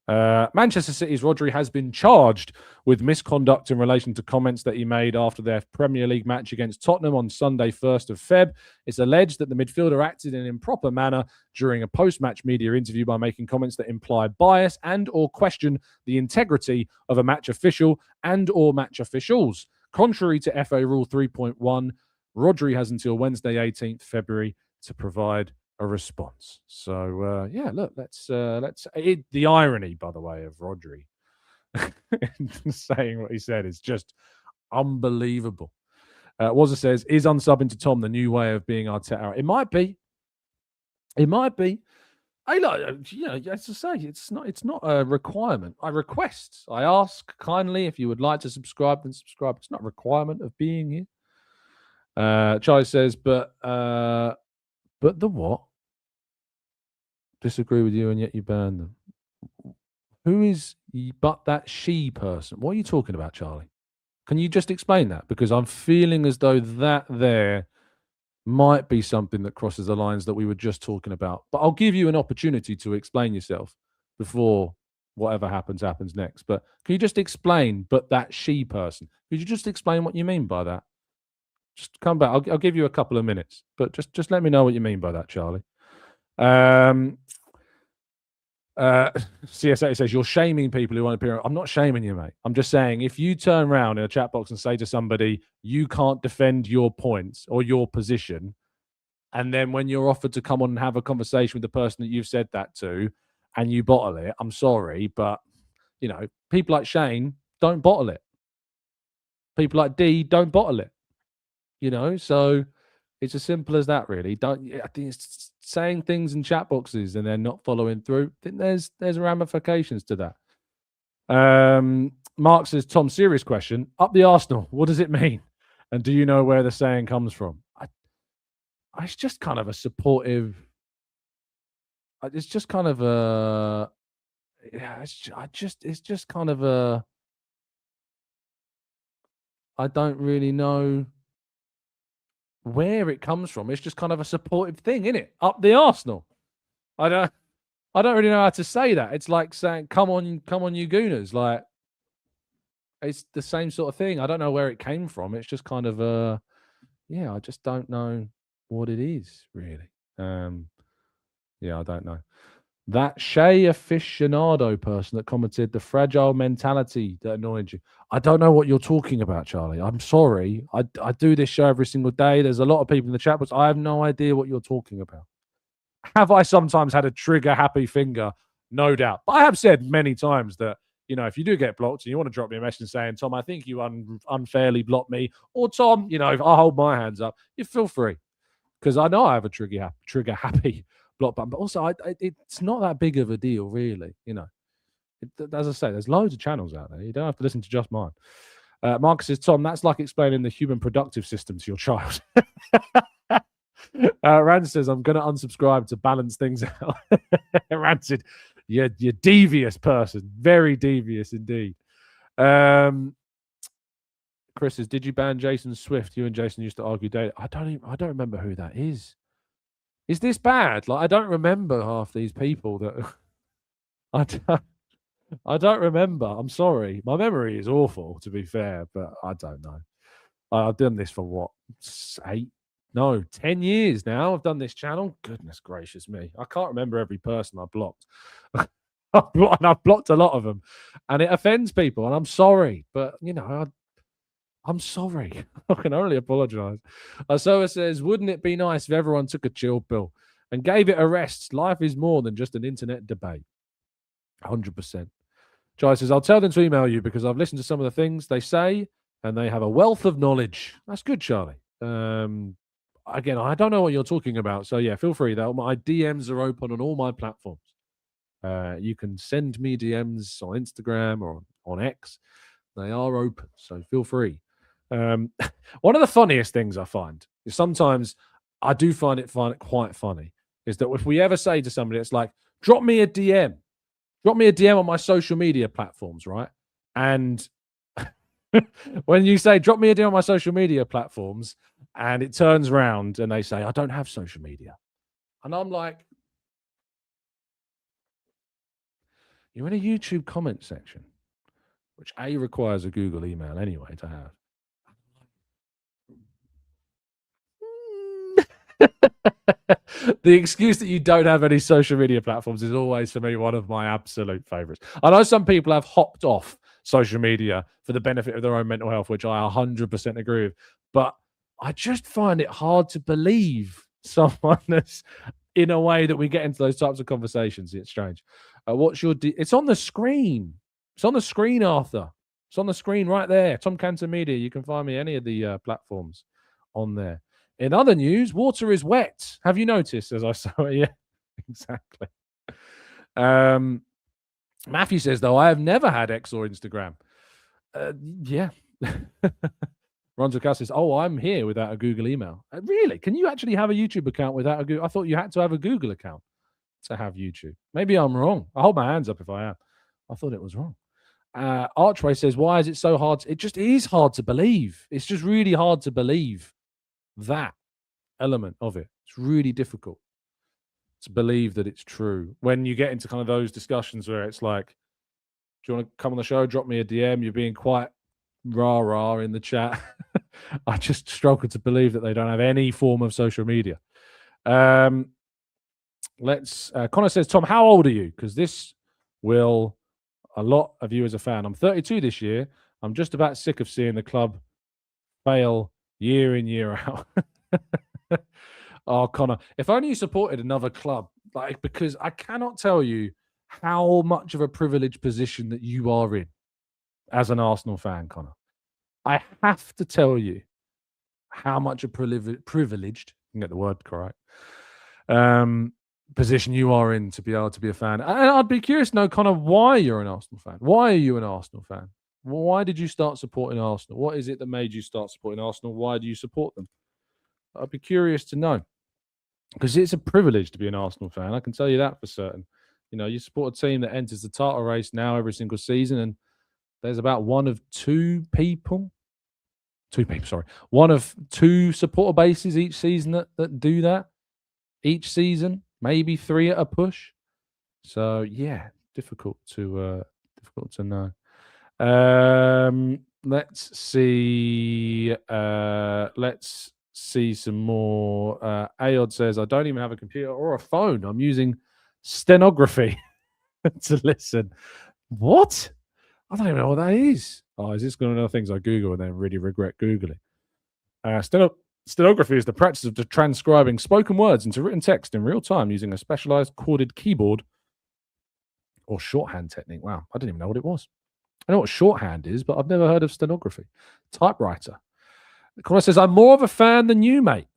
Manchester City's Rodri has been charged with misconduct in relation to comments that he made after their Premier League match against Tottenham on Sunday, 1st of Feb. It's alleged that the midfielder acted in an improper manner during a post-match media interview by making comments that imply bias and or question the integrity of a match official and or match officials. Contrary to FA Rule 3.1, Rodri has until Wednesday, 18th February to provide a response. So look, let's the irony, by the way, of Rodri saying what he said is just unbelievable. Wazza says, is unsubbing to Tom the new way of being Arteta? It might be. Hey, look, as I say, it's not a requirement. I request. I ask kindly if you would like to subscribe, then subscribe. It's not a requirement of being here. Charlie says, but the what? Disagree with you and yet you burn them. Who is but that she person? What are you talking about, Charlie? Can you just explain that? Because I'm feeling as though that there might be something that crosses the lines that we were just talking about. But I'll give you an opportunity to explain yourself before whatever happens next. But can you just explain, but that she person? Could you just explain what you mean by that? Just come back. I'll give you a couple of minutes, but just let me know what you mean by that, Charlie. CSA says, you're shaming people who won't appear. I'm not shaming you, mate. I'm just saying, if you turn around in a chat box and say to somebody, you can't defend your points or your position, and then when you're offered to come on and have a conversation with the person that you've said that to, and you bottle it, I'm sorry, but, people like Shane don't bottle it. People like D don't bottle it. So it's as simple as that, really. I think it's saying things in chat boxes and then not following through. I think there's ramifications to that. Mark says, Tom, serious question. Up the Arsenal, what does it mean? And do you know where the saying comes from? It's just kind of a supportive. It's just kind of a. Yeah, it's just kind of a. I don't really know where it comes from. It's just kind of a supportive thing, isn't it? Up the Arsenal. I don't really know how to say that. It's like saying, come on, you Gooners. Like, it's the same sort of thing. I don't know where it came from. It's just kind of I just don't know what it is, really. I don't know. That Shea aficionado person that commented the fragile mentality that annoyed you. I don't know what you're talking about, Charlie. I'm sorry. I do this show every single day. There's a lot of people in the chat, but I have no idea what you're talking about. Have I sometimes had a trigger happy finger? No doubt. But I have said many times that, if you do get blocked and you want to drop me a message saying, Tom, I think you unfairly blocked me, or Tom, if I hold my hands up, you feel free. Because I know I have a trigger happy block button, but also it's not that big of a deal, really. As I say, there's loads of channels out there. You don't have to listen to just mine. Marcus says, Tom, that's like explaining the human productive system to your child. Rand says, I'm going to unsubscribe to balance things out. Rand said, you're devious person. Very devious indeed. Chris says, did you ban Jason Swift? You and Jason used to argue daily. I don't remember who that is. Is this bad? Like, I don't remember half these people that I don't remember. I'm sorry. My memory is awful, to be fair, but I don't know. I've done this for what, 10 years now. I've done this channel. Goodness gracious me. I can't remember every person I blocked. I've blocked a lot of them, and it offends people, and I'm sorry, but I'm sorry. I can only apologize. Soa says, wouldn't it be nice if everyone took a chill pill and gave it a rest? Life is more than just an internet debate. 100%. Jai says, I'll tell them to email you because I've listened to some of the things they say and they have a wealth of knowledge. That's good, Charlie. Again, I don't know what you're talking about. So, yeah, feel free. My DMs are open on all my platforms. You can send me DMs on Instagram or on X. They are open, so feel free. One of the funniest things I find is sometimes I do find it quite funny is that if we ever say to somebody, it's like, drop me a DM on my social media platforms, right? And when you say, drop me a DM on my social media platforms, and it turns around and they say, I don't have social media. And I'm like, you're in a YouTube comment section, which A, requires a Google email anyway to have. The excuse that you don't have any social media platforms is always, for me, one of my absolute favorites. I know some people have hopped off social media for the benefit of their own mental health, which I 100% agree with. But I just find it hard to believe someone that's in a way that we get into those types of conversations. It's strange. What's your... It's on the screen. It's on the screen, Arthur. It's on the screen right there. Tom Canton Media. You can find me any of the platforms on there. In other news, water is wet. Have you noticed? As I saw it, yeah, exactly. Matthew says, though, I have never had X or Instagram. Yeah. Ron Zucca says, oh, I'm here without a Google email. Really? Can you actually have a YouTube account without a Google? I thought you had to have a Google account to have YouTube. Maybe I'm wrong. I hold my hands up if I am. I thought it was wrong. Archway says, why is it so hard? It just is hard to believe. It's just really hard to believe that element of it. It's really difficult to believe that it's true when you get into kind of those discussions where it's like, do you want to come on the show? Drop me a DM. You're being quite rah-rah in the chat. I just struggle to believe that they don't have any form of social media. Connor says, Tom, how old are you? Because this will a lot of you as a fan. I'm 32 this year. I'm just about sick of seeing the club fail year in, year out. Oh, Connor, if only you supported another club, because I cannot tell you how much of a privileged position that you are in as an Arsenal fan, Connor. I have to tell you how much a privileged, you can get the word correct, position you are in to be able to be a fan. And I'd be curious to know, Connor, why you're an Arsenal fan. Why are you an Arsenal fan? Why did you start supporting Arsenal? What is it that made you start supporting Arsenal? Why do you support them? I'd be curious to know, because it's a privilege to be an Arsenal fan. I can tell you that for certain. You support a team that enters the title race now every single season, and there's about one of two supporter bases each season that do that. Each season, maybe three at a push. So yeah, difficult to know. Let's see. Let's see some more. Ayod says, I don't even have a computer or a phone. I'm using stenography to listen. What? I don't even know what that is. Oh, is this one of the things I Google and then really regret Googling? Stenography is the practice of transcribing spoken words into written text in real time using a specialized corded keyboard or shorthand technique. Wow, I didn't even know what it was. I know what shorthand is, but I've never heard of stenography. Typewriter. Connor says, I'm more of a fan than you, mate.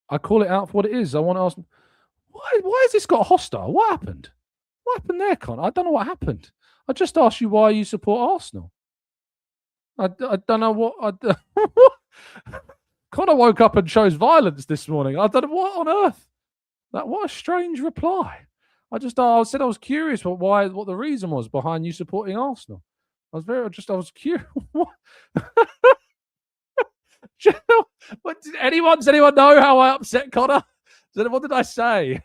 I call it out for what it is. I want to ask, why has this got hostile? What happened? What happened there, Connor? I don't know what happened. I just asked you why you support Arsenal. I don't know what... Connor woke up and chose violence this morning. I don't know what on earth. What a strange reply. I said I was curious what the reason was behind you supporting Arsenal. I was curious. What? Does anyone know how I upset Connor? So what did I say?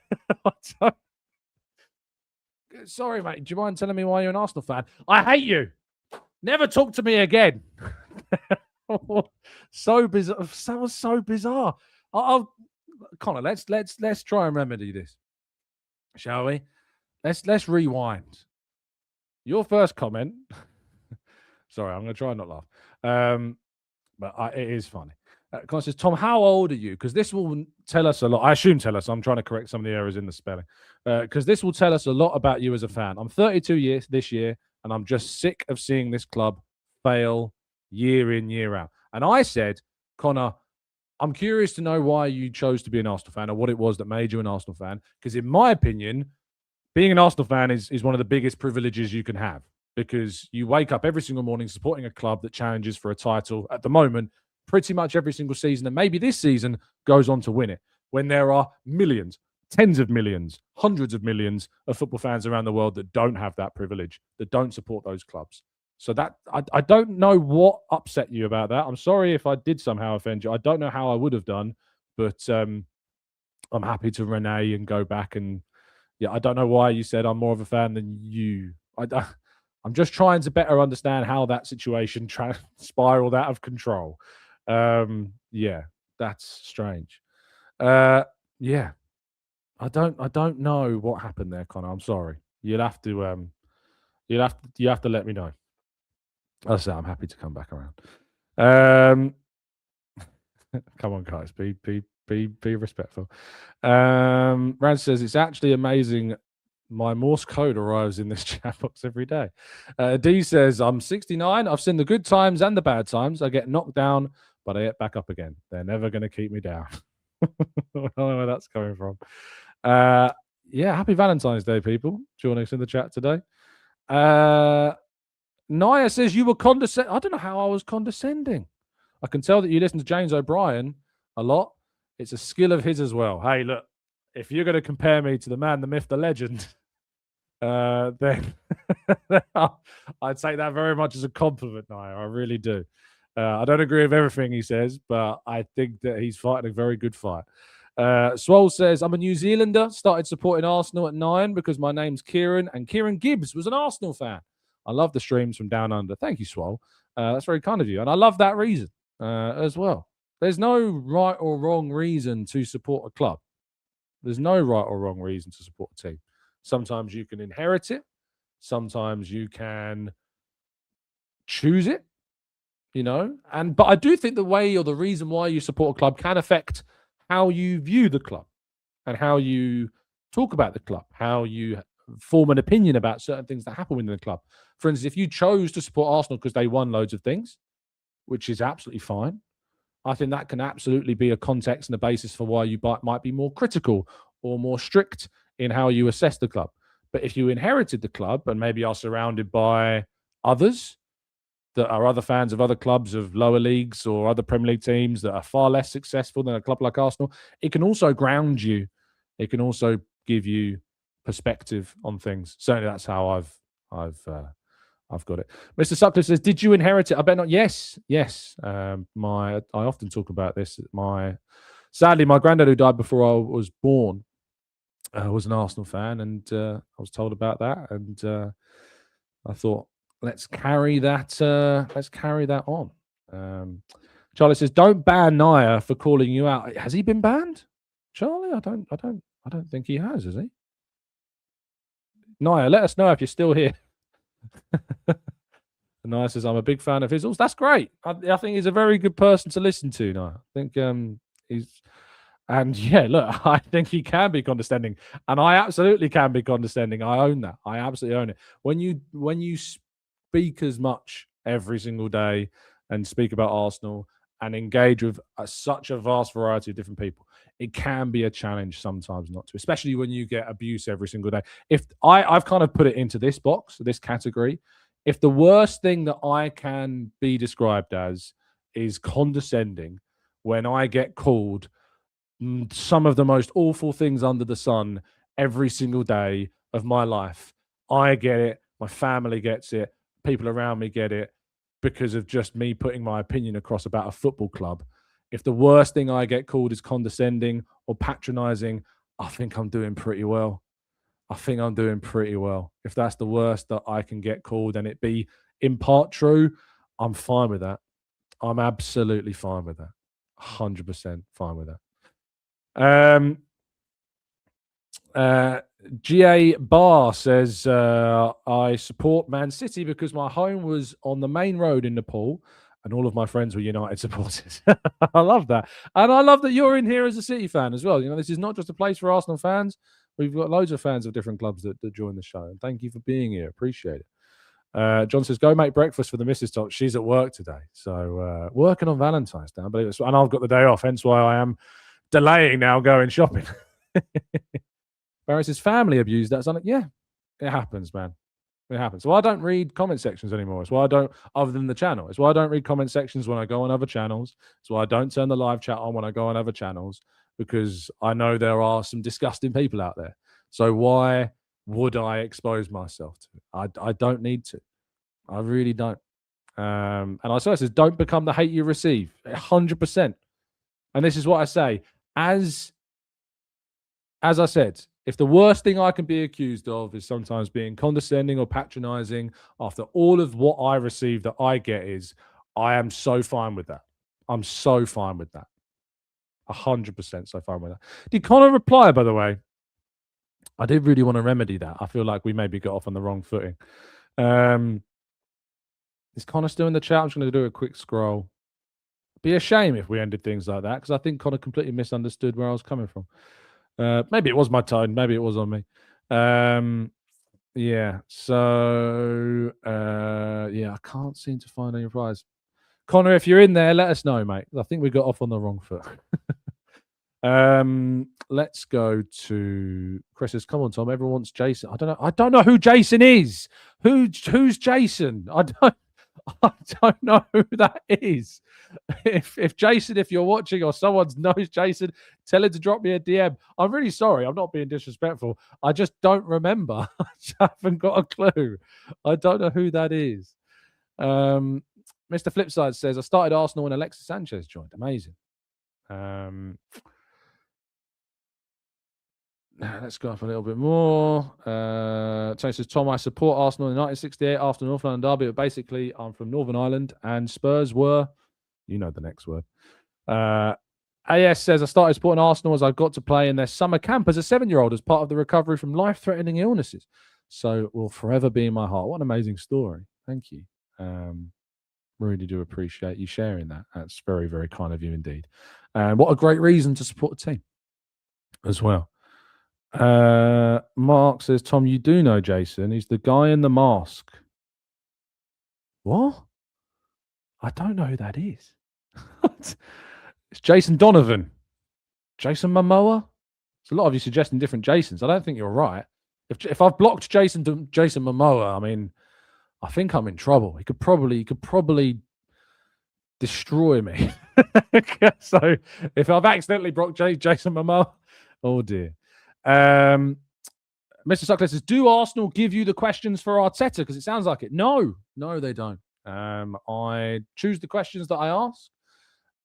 Sorry, mate. Do you mind telling me why you're an Arsenal fan? I hate you. Never talk to me again. So bizarre. That was so bizarre. Connor, let's try and remedy this, shall we? Let's rewind. Your first comment. Sorry, I'm going to try and not laugh. But it is funny. Connor says, Tom, how old are you? Because this will tell us a lot. I assume tell us. I'm trying to correct some of the errors in the spelling. Because this will tell us a lot about you as a fan. I'm 32 years this year, and I'm just sick of seeing this club fail year in, year out. And I said, Connor, I'm curious to know why you chose to be an Arsenal fan or what it was that made you an Arsenal fan. Because in my opinion, being an Arsenal fan is one of the biggest privileges you can have, because you wake up every single morning supporting a club that challenges for a title at the moment, pretty much every single season, and maybe this season goes on to win it, when there are millions, tens of millions, hundreds of millions of football fans around the world that don't have that privilege, that don't support those clubs. So that I don't know what upset you about that. I'm sorry if I did somehow offend you. I don't know how I would have done, but I'm happy to renege and go back. And yeah, I don't know why you said I'm more of a fan than you. I'm just trying to better understand how that situation spiraled out of control. Yeah, that's strange. Yeah, I don't know what happened there, Connor. I'm sorry. You have to let me know. As I say, I'm happy to come back around. Come on, guys, be respectful. Rand says it's actually amazing. My Morse code arrives in this chat box every day. D says, I'm 69. I've seen the good times and the bad times. I get knocked down, but I get back up again. They're never going to keep me down. I don't know where that's coming from. Yeah, happy Valentine's Day, people. Joining us in the chat today. Naya says, you were condescending. I don't know how I was condescending. I can tell that you listen to James O'Brien a lot. It's a skill of his as well. Hey, look, if you're going to compare me to the man, the myth, the legend, then I'd take that very much as a compliment, Naya. I really do. I don't agree with everything he says, but I think that he's fighting a very good fight. Swole says, I'm a New Zealander, started supporting Arsenal at 9 because my name's Kieran, and Kieran Gibbs was an Arsenal fan. I love the streams from down under. Thank you, Swole. That's very kind of you. And I love that reason as well. There's no right or wrong reason to support a club. There's no right or wrong reason to support a team. Sometimes you can inherit it. Sometimes you can choose it, you know. But I do think the way or the reason why you support a club can affect how you view the club and how you talk about the club, how you form an opinion about certain things that happen within the club. For instance, if you chose to support Arsenal because they won loads of things, which is absolutely fine, I think that can absolutely be a context and a basis for why you might be more critical or more strict in how you assess the club. But if you inherited the club and maybe are surrounded by others that are other fans of other clubs of lower leagues or other Premier League teams that are far less successful than a club like Arsenal, it can also ground you. It can also give you perspective on things. Certainly, that's how I've got it. Mr. Sutcliffe says, "Did you inherit it?" I bet not. Yes. I often talk about this. Sadly, my granddad, who died before I was born, was an Arsenal fan, and I was told about that, and I thought, let's carry that on. Charlie says, "Don't ban Naya for calling you out." Has he been banned, Charlie? I don't think he has he? Naya, let us know if you're still here. Naya says, "I'm a big fan of his." That's great. I think he's a very good person to listen to. Naya, I think he's. And yeah, look, I think he can be condescending, and I absolutely can be condescending. I own that. I absolutely own it. When you speak as much every single day and speak about Arsenal and engage with such a vast variety of different people, it can be a challenge sometimes not to, especially when you get abuse every single day. If I've kind of put it into this box, this category, if the worst thing that I can be described as is condescending when I get called some of the most awful things under the sun every single day of my life, I get it. My family gets it. People around me get it because of just me putting my opinion across about a football club. If the worst thing I get called is condescending or patronizing, I think I'm doing pretty well. If that's the worst that I can get called and it be in part true, I'm fine with that. I'm absolutely fine with that. 100% fine with that. GA Bar says, I support Man City because my home was on the main road in Nepal and all of my friends were United supporters. I love that. And I love that you're in here as a City fan as well. This is not just a place for Arsenal fans. We've got loads of fans of different clubs that join the show. And thank you for being here. Appreciate it. John says, go make breakfast for the missus. Top. She's at work today. So working on Valentine's Day. And I've got the day off. Hence why I am delaying now going shopping. Barry says, family abuse. That's yeah, it happens, man. It happens. So I don't read comment sections anymore. It's why I don't, other than the channel. It's why I don't read comment sections when I go on other channels. It's why I don't turn the live chat on when I go on other channels, because I know there are some disgusting people out there. So why would I expose myself to it? I don't need to. I really don't. And I say, says, don't become the hate you receive. 100%. And this is what I say. As I said, if the worst thing I can be accused of is sometimes being condescending or patronizing after all of what I receive that I get I am so fine with that. I'm so fine with that. 100% so fine with that. Did Connor reply, by the way? I did really want to remedy that. I feel like we maybe got off on the wrong footing. Is Connor still in the chat? I'm just going to do a quick scroll. Be a shame if we ended things like that, because I think Connor completely misunderstood where I was coming from. Maybe it was my tone. Maybe it was on me. Yeah. So, yeah, I can't seem to find any replies. Connor, if you're in there, let us know, mate. I think we got off on the wrong foot. Let's go to Chris says, come on, Tom. Everyone wants Jason. I don't know who Jason is. Who's Jason? I don't know who that is. If Jason, if you're watching or someone knows Jason, tell him to drop me a DM. I'm really sorry. I'm not being disrespectful. I just don't remember. I haven't got a clue. I don't know who that is. Mr. Flipside says, I started Arsenal when Alexis Sanchez joined. Amazing. Let's go up a little bit more. Tony says, Tom, I support Arsenal in 1968 after North London derby, but basically I'm from Northern Ireland and Spurs were, you know the next word. AS says, I started supporting Arsenal as I got to play in their summer camp as a 7-year-old as part of the recovery from life-threatening illnesses. So will forever be in my heart. What an amazing story. Thank you. Really do appreciate you sharing that. That's very, very kind of you indeed. And what a great reason to support the team as well. Mark says, Tom, you do know Jason. He's the guy in the mask. What? I don't know who that is. It's Jason Donovan. Jason Momoa? There's a lot of you suggesting different Jasons. I don't think you're right. If I've blocked Jason Momoa, I mean, I think I'm in trouble. He could probably destroy me. So if I've accidentally blocked Jason Momoa, oh dear. Mr. Suckler says, do Arsenal give you the questions for Arteta? Because it sounds like it. No, they don't. I choose the questions that I ask.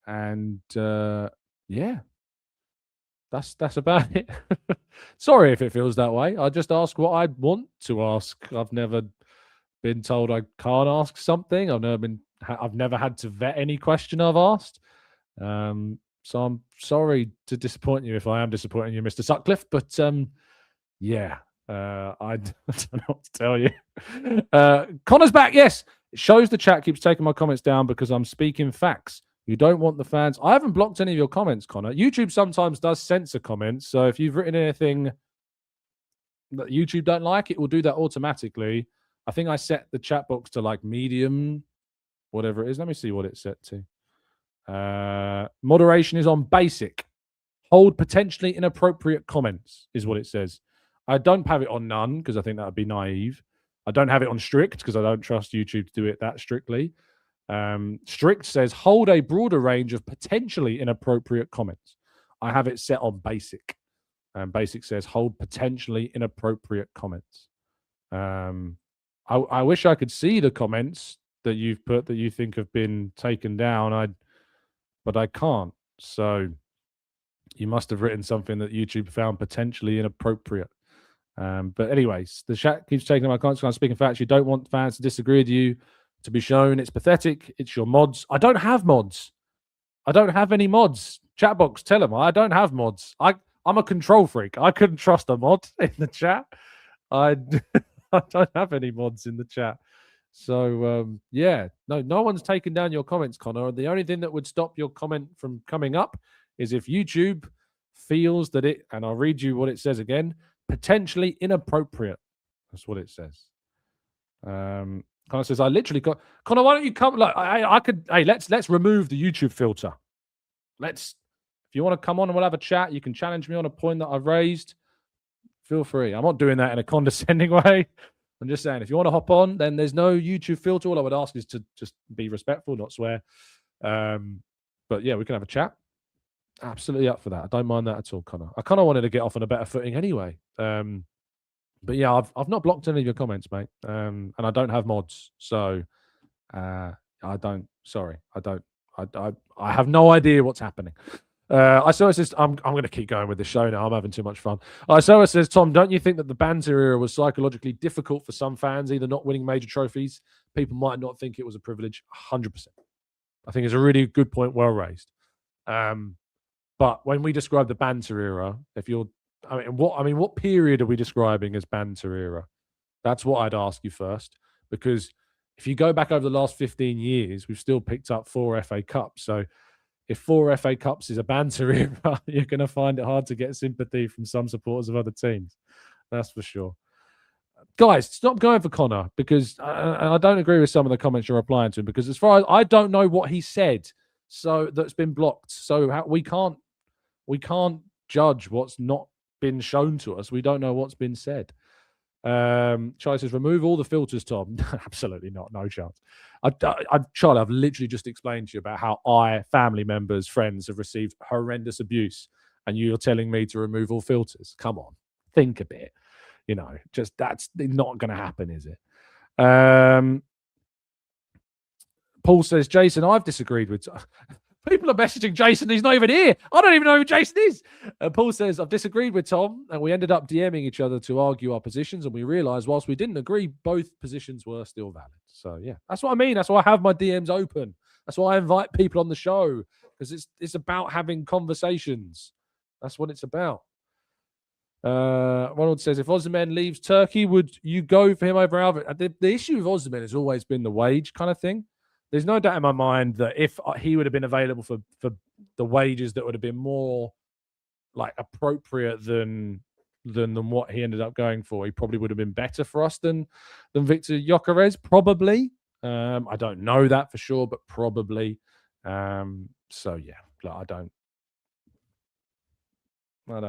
And yeah, that's about it. Sorry if it feels that way. I just ask what I want to ask. I've never been told I can't ask something. I've never had to vet any question I've asked. So I'm sorry to disappoint you if I am disappointing you, Mr. Sutcliffe, but yeah, I don't know what to tell you. Connor's back, yes. It shows the chat keeps taking my comments down because I'm speaking facts. You don't want the fans. I haven't blocked any of your comments, Connor. YouTube sometimes does censor comments, so if you've written anything that YouTube don't like, it will do that automatically. I think I set the chat box to like medium, whatever it is. Let me see what it's set to. Moderation is on basic. Hold potentially inappropriate comments is what it says. I don't have it on none because I think that would be naive. I don't have it on strict because I don't trust YouTube to do it that strictly. Strict says hold a broader range of potentially inappropriate comments. I have it set on basic. Basic says hold potentially inappropriate comments. I wish I could see the comments that you've put that you think have been taken down. but I can't. So you must have written something that YouTube found potentially inappropriate. But anyways, the chat keeps taking my comments. I'm speaking facts. You don't want fans to disagree with you to be shown. It's pathetic. It's your mods. I don't have mods. I don't have any mods. Chatbox, tell them I don't have mods. I'm a control freak. I couldn't trust a mod in the chat. I don't have any mods in the chat. So yeah, no one's taken down your comments, Connor. The only thing that would stop your comment from coming up is if YouTube feels that it, and I'll read you what it says again, potentially inappropriate. That's what it says. Connor says, I literally got Connor, why don't you come? Like I could, hey, let's remove the YouTube filter. If you want to come on and we'll have a chat, you can challenge me on a point that I've raised. Feel free. I'm not doing that in a condescending way. I'm just saying, if you want to hop on, then there's no YouTube filter. All I would ask is to just be respectful, not swear. But yeah, we can have a chat. Absolutely up for that. I don't mind that at all, Connor. I kind of wanted to get off on a better footing anyway. But yeah, I've not blocked any of your comments, mate. And I don't have mods, so I don't. Sorry, I don't. I have no idea what's happening. Isoa says, I'm going to keep going with the show now. I'm having too much fun. Isoa says, Tom, don't you think that the banter era was psychologically difficult for some fans, either not winning major trophies? People might not think it was a privilege. 100%. I think it's a really good point, well raised. But when we describe the banter era, what period are we describing as banter era? That's what I'd ask you first, because if you go back over the last 15 years, we've still picked up 4 FA Cups. So if 4 FA Cups is a banter era, you're going to find it hard to get sympathy from some supporters of other teams. That's for sure. Guys, stop going for Connor, because I don't agree with some of the comments you're replying to him, because as far as I don't know what he said, so that's been blocked. So we can't judge what's not been shown to us. We don't know what's been said. Charlie says, remove all the filters, Tom. Absolutely not. No chance. Charlie, I've literally just explained to you about how family members, friends have received horrendous abuse, and you're telling me to remove all filters. Come on, think a bit. Just that's not going to happen, is it? Paul says, Jason, I've disagreed with... People are messaging Jason. He's not even here. I don't even know who Jason is. Paul says, I've disagreed with Tom, and we ended up DMing each other to argue our positions, and we realized whilst we didn't agree, both positions were still valid. So, yeah, that's what I mean. That's why I have my DMs open. That's why I invite people on the show, because it's about having conversations. That's what it's about. Ronald says, if Osimhen leaves Turkey, would you go for him over Alvarez? The issue with Osimhen has always been the wage kind of thing. There's no doubt in my mind that if he would have been available for the wages that would have been more like appropriate than what he ended up going for, he probably would have been better for us than Victor Gyökeres, probably. I don't know that for sure, but probably. So yeah, I don't know.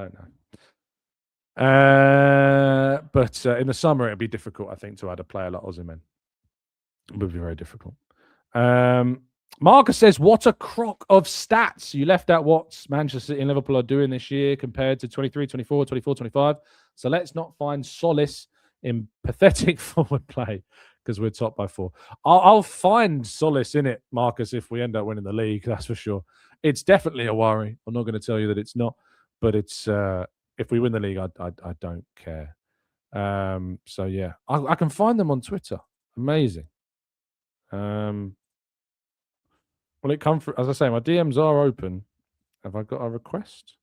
But in the summer, it'd be difficult, I think, to add a player like Osimhen. It would be very difficult. Marcus says, what a crock of stats. You left out what Manchester City and Liverpool are doing this year compared to 23, 24, 24, 25. So let's not find solace in pathetic forward play because we're top by 4. I'll find solace in it, Marcus, if we end up winning the league. That's for sure. It's definitely a worry. I'm not going to tell you that it's not, but it's if we win the league, I don't care. So yeah, I can find them on Twitter. Amazing. Will it come through? As I say, my DMs are open. Have I got a request?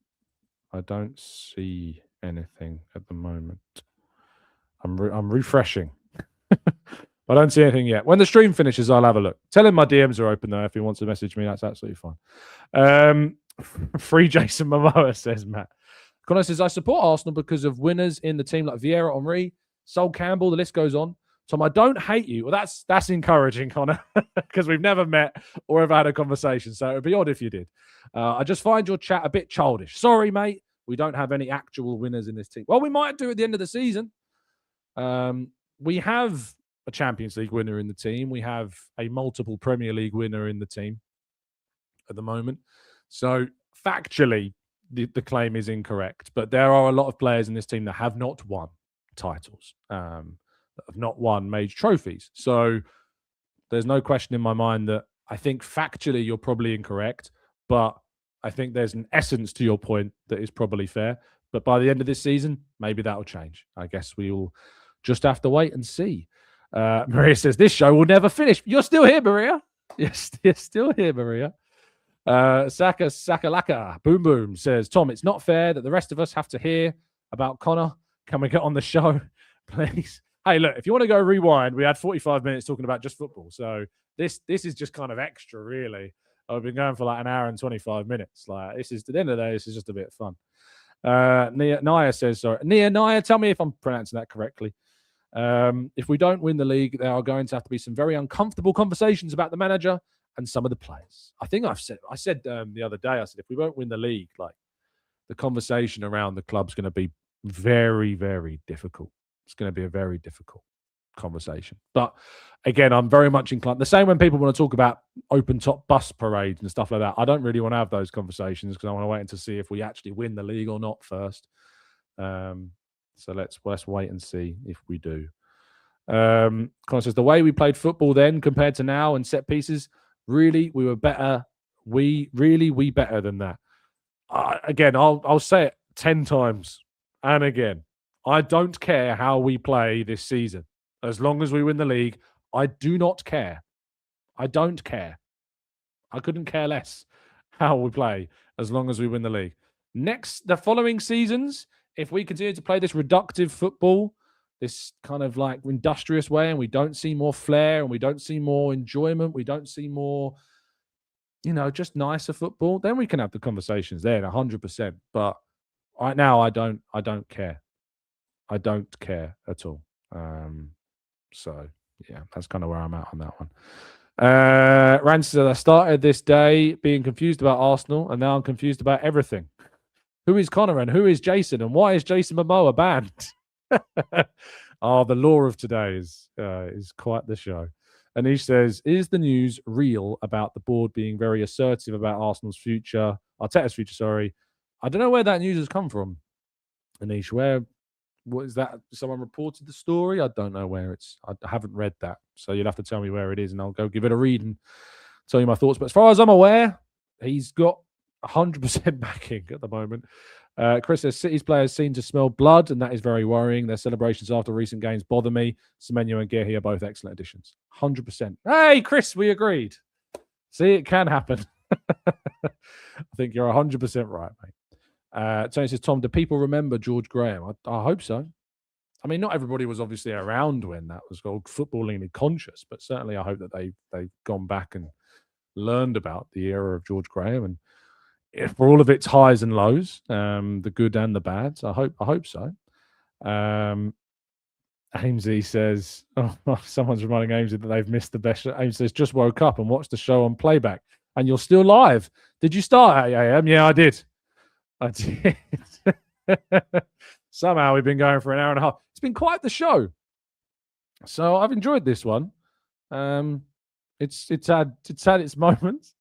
I don't see anything at the moment. I'm refreshing. I don't see anything yet. When the stream finishes, I'll have a look. Tell him my DMs are open, though. If he wants to message me, that's absolutely fine. Free Jason Momoa, says Matt. Connor says, I support Arsenal because of winners in the team like Vieira, Henry, Sol Campbell, the list goes on. Tom, I don't hate you. Well, that's encouraging, Connor, because we've never met or ever had a conversation. So it would be odd if you did. I just find your chat a bit childish. Sorry, mate. We don't have any actual winners in this team. Well, we might do at the end of the season. We have a Champions League winner in the team. We have a multiple Premier League winner in the team at the moment. So factually, the claim is incorrect. But there are a lot of players in this team that have not won titles. Have not won major trophies. So there's no question in my mind that I think factually you're probably incorrect, But I think there's an essence to your point that is probably fair. But by the end of this season, maybe that'll change. I guess we will just have to wait and see. Maria says, this show will never finish. You're still here, Maria. Yes, you're still here, Maria. Sakalaka Boom Boom says, Tom, it's not fair that the rest of us have to hear about Connor. Can we get on the show, please? Hey, look, if you want to go rewind, we had 45 minutes talking about just football. So this is just kind of extra, really. I've been going for like an hour and 25 minutes. Like, this is, at the end of the day, this is just a bit of fun. Naya says, sorry. Naya, tell me if I'm pronouncing that correctly. If we don't win the league, there are going to have to be some very uncomfortable conversations about the manager and some of the players. I think I said the other day, I said, if we won't win the league, like, the conversation around the club's going to be very, very difficult. It's going to be a very difficult conversation. But again, I'm very much inclined. The same when people want to talk about open top bus parades and stuff like that. I don't really want to have those conversations because I want to wait to see if we actually win the league or not first. So let's wait and see if we do. Connor says, the way we played football then compared to now and set pieces, really, we were better. We better than that. Again, I'll say it 10 times and again. I don't care how we play this season. As long as we win the league, I do not care. I don't care. I couldn't care less how we play as long as we win the league. The following seasons, if we continue to play this reductive football, this kind of like industrious way, and we don't see more flair and we don't see more enjoyment, we don't see more, just nicer football, then we can have the conversations there 100%. But right now, I don't care. I don't care at all. So, yeah, that's kind of where I'm at on that one. Rand said, I started this day being confused about Arsenal, and now I'm confused about everything. Who is Connor and who is Jason? And why is Jason Momoa banned? The lore of today is quite the show. Anish says, is the news real about the board being very assertive about Arsenal's future? Arteta's future, sorry. I don't know where that news has come from, Anish. What is that? Someone reported the story? I don't know where I haven't read that. So you'll have to tell me where it is and I'll go give it a read and tell you my thoughts. But as far as I'm aware, he's got 100% backing at the moment. Chris says, City's players seem to smell blood and that is very worrying. Their celebrations after recent games bother me. Semenyo and Gehi are both excellent additions. 100%. Hey, Chris, we agreed. See, it can happen. I think you're 100% right, mate. Tony says, Tom, do people remember George Graham? I hope so. I mean, not everybody was obviously around when that was called footballingly conscious, but certainly I hope that they've gone back and learned about the era of George Graham and for all of its highs and lows, the good and the bad. So I hope so. Amesy says, someone's reminding Amesy that they've missed the best. Amesy says, just woke up and watched the show on playback, and you're still live. Did you start at 8 a.m.? Yeah, I did. Somehow we've been going for an hour and a half. It's been quite the show. So I've enjoyed this one. It's had its moments.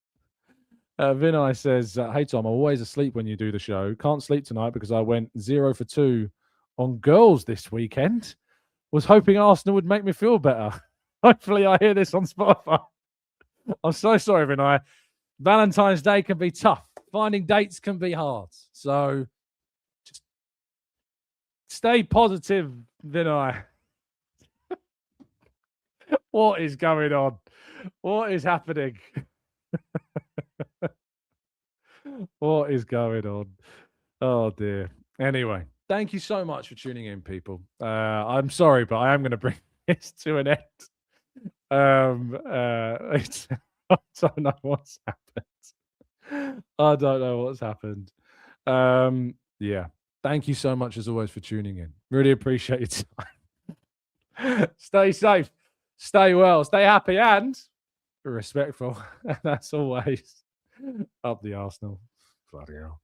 Vinay says, hey Tom, I'm always asleep when you do the show. Can't sleep tonight because I went 0 for 2 on girls this weekend. Was hoping Arsenal would make me feel better. Hopefully I hear this on Spotify. I'm so sorry, Vinay. Valentine's Day can be tough. Finding dates can be hard. So just stay positive, Vinay. What is going on? What is happening? What is going on? Oh, dear. Anyway, thank you so much for tuning in, people. I'm sorry, but I am going to bring this to an end. I don't know what's happened. I don't know what's happened. Yeah. Thank you so much, as always, for tuning in. Really appreciate your time. Stay safe. Stay well. Stay happy and respectful. And that's always up the Arsenal. Bloody hell.